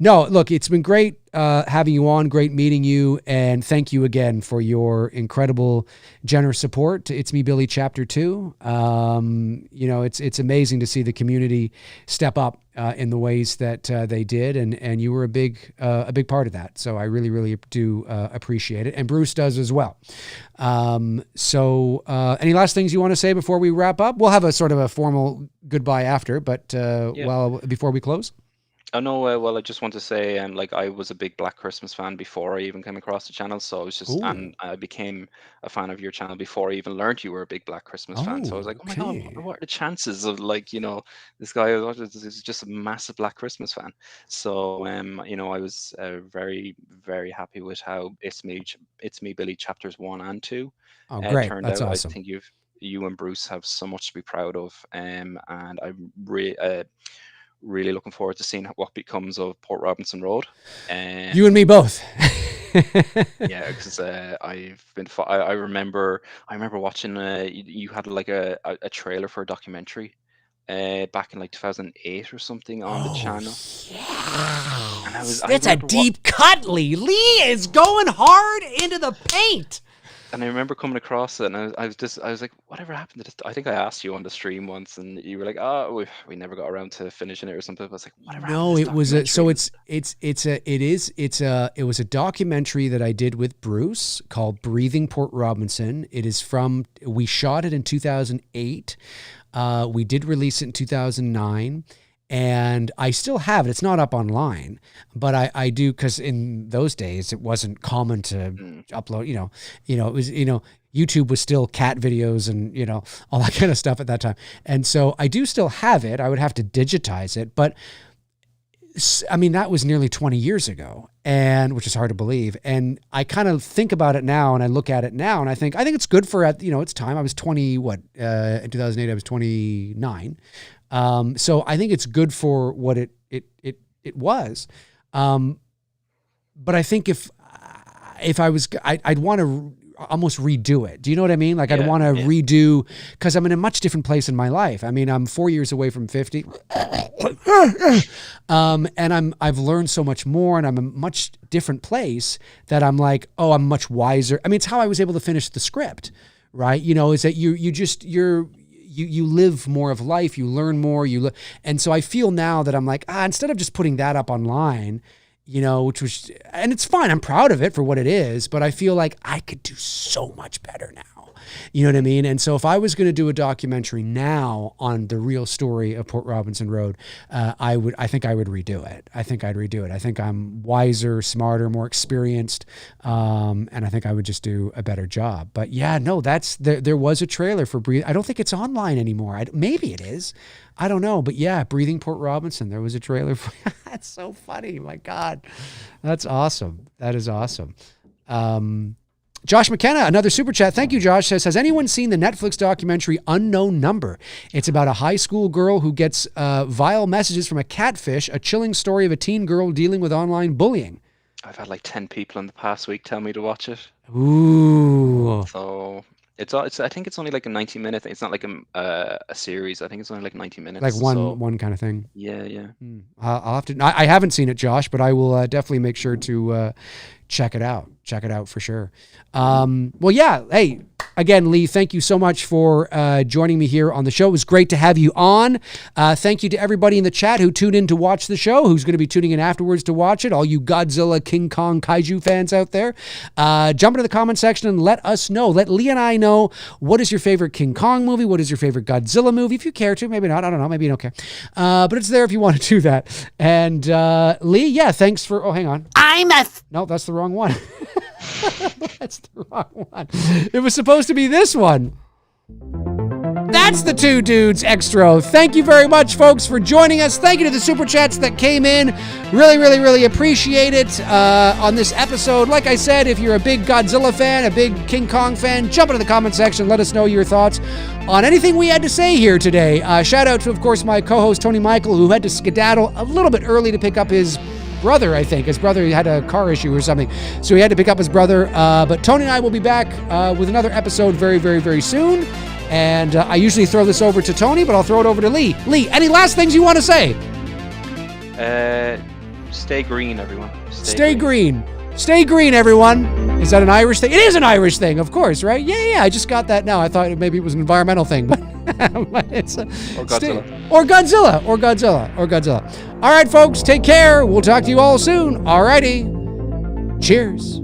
no, look, it's been great having you on, great meeting you, and thank you again for your incredible, generous support to It's Me Billy Chapter 2. It's amazing to see the community step up in the ways that they did, and you were a big part of that. So I really, really do appreciate it, and Bruce does as well. Any last things you want to say before we wrap up? We'll have a sort of a formal goodbye after, but before we close. Oh no, well, I just want to say, I was a big Black Christmas fan before I even came across the channel. So I was just, and I became a fan of your channel before I even learned you were a big Black Christmas fan. So I was like, oh my God, what are the chances of this guy is just a massive Black Christmas fan. So, I was very, very happy with how It's Me Billy chapters 1 and 2 great. turned That's out. awesome. I think you and Bruce have so much to be proud of, and I'm really looking forward to seeing what becomes of Port Robinson Road. You and me both. Yeah, because I remember watching. You had like a trailer for a documentary, back in like 2008 or something on the channel. Yeah. And That's a deep cut, Lee. Lee is going hard into the paint. And I remember coming across it, and I was like, whatever happened to this? I think I asked you on the stream once, and you were like, oh, we never got around to finishing it or something. But I was like, whatever happened to this documentary? It was a documentary that I did with Bruce called Breathing Port Robinson. We shot it in 2008. We did release it in 2009. And I still have it. It's not up online, but I do, because in those days it wasn't common to upload. It was YouTube was still cat videos and all that kind of stuff at that time. And so I do still have it. I would have to digitize it, but I mean that was nearly 20 years ago, and which is hard to believe. And I kind of think about it now, and I look at it now, and I think it's good for its time. I was 20. In 2008 I was 29. So I think it's good for what it was. But I think if I was, I'd want to almost redo it. Do you know what I mean? Like I'd want to redo, because I'm in a much different place in my life. I mean, I'm 4 years away from 50. And I've learned so much more, and I'm in a much different place that I'm like, oh, I'm much wiser. I mean, it's how I was able to finish the script, right? Is that you live more of life, you learn more, and so I feel now that I'm like, instead of just putting that up online, which was, and it's fine, I'm proud of it for what it is, but I feel like I could do so much better now. You know what I mean? And so if I was going to do a documentary now on the real story of Port Robinson Road, I think I would redo it. I think I'd redo it. I think I'm wiser, smarter, more experienced. And I think I would just do a better job. But yeah, no, there was a trailer for Breathe. I don't think it's online anymore. Maybe it is. I don't know. But yeah, Breathing Port Robinson, there was a trailer for. That's so funny. My God. That's awesome. That is awesome. Josh McKenna, another super chat. Thank you, Josh. Says, has anyone seen the Netflix documentary Unknown Number? It's about a high school girl who gets vile messages from a catfish, a chilling story of a teen girl dealing with online bullying. I've had like 10 people in the past week tell me to watch it. Ooh. So it's I think it's only like a 90-minute thing. It's not like a series. I think it's only like 90 minutes. Like one kind of thing. Yeah. I'll have to. I haven't seen it, Josh, but I will definitely make sure to check it out. Check it out for sure. Well, yeah. Hey, again, Lee, thank you so much for joining me here on the show. It was great to have you on. Thank you to everybody in the chat who tuned in to watch the show, who's going to be tuning in afterwards to watch it. All you Godzilla, King Kong, Kaiju fans out there, jump into the comment section and let us know. Let Lee and I know, what is your favorite King Kong movie? What is your favorite Godzilla movie? If you care to, maybe not. I don't know. Maybe you don't care. But it's there if you want to do that. And Lee, yeah, thanks for. Oh, hang on. No, that's the wrong one. That's the wrong one. It was supposed to be this one. That's the Two Dudes Extra. Thank you very much, folks, for joining us. Thank you to the Super Chats that came in. Really, really, really appreciate it on this episode. Like I said, if you're a big Godzilla fan, a big King Kong fan, jump into the comment section. Let us know your thoughts on anything we had to say here today. Shout out to, of course, my co-host, Tony Michael, who had to skedaddle a little bit early to pick up his brother, I think. His brother had a car issue or something, so he had to pick up his brother. But Tony and I will be back with another episode very, very, very soon. And I usually throw this over to Tony, but I'll throw it over to Lee. Lee, any last things you want to say? Stay green, everyone. Stay green. Stay green, everyone. Is that an Irish thing? It is an Irish thing, of course, right? Yeah. I just got that now. I thought maybe it was an environmental thing, but it's Or Godzilla. Or Godzilla. All right, folks, take care. We'll talk to you all soon. All righty. Cheers.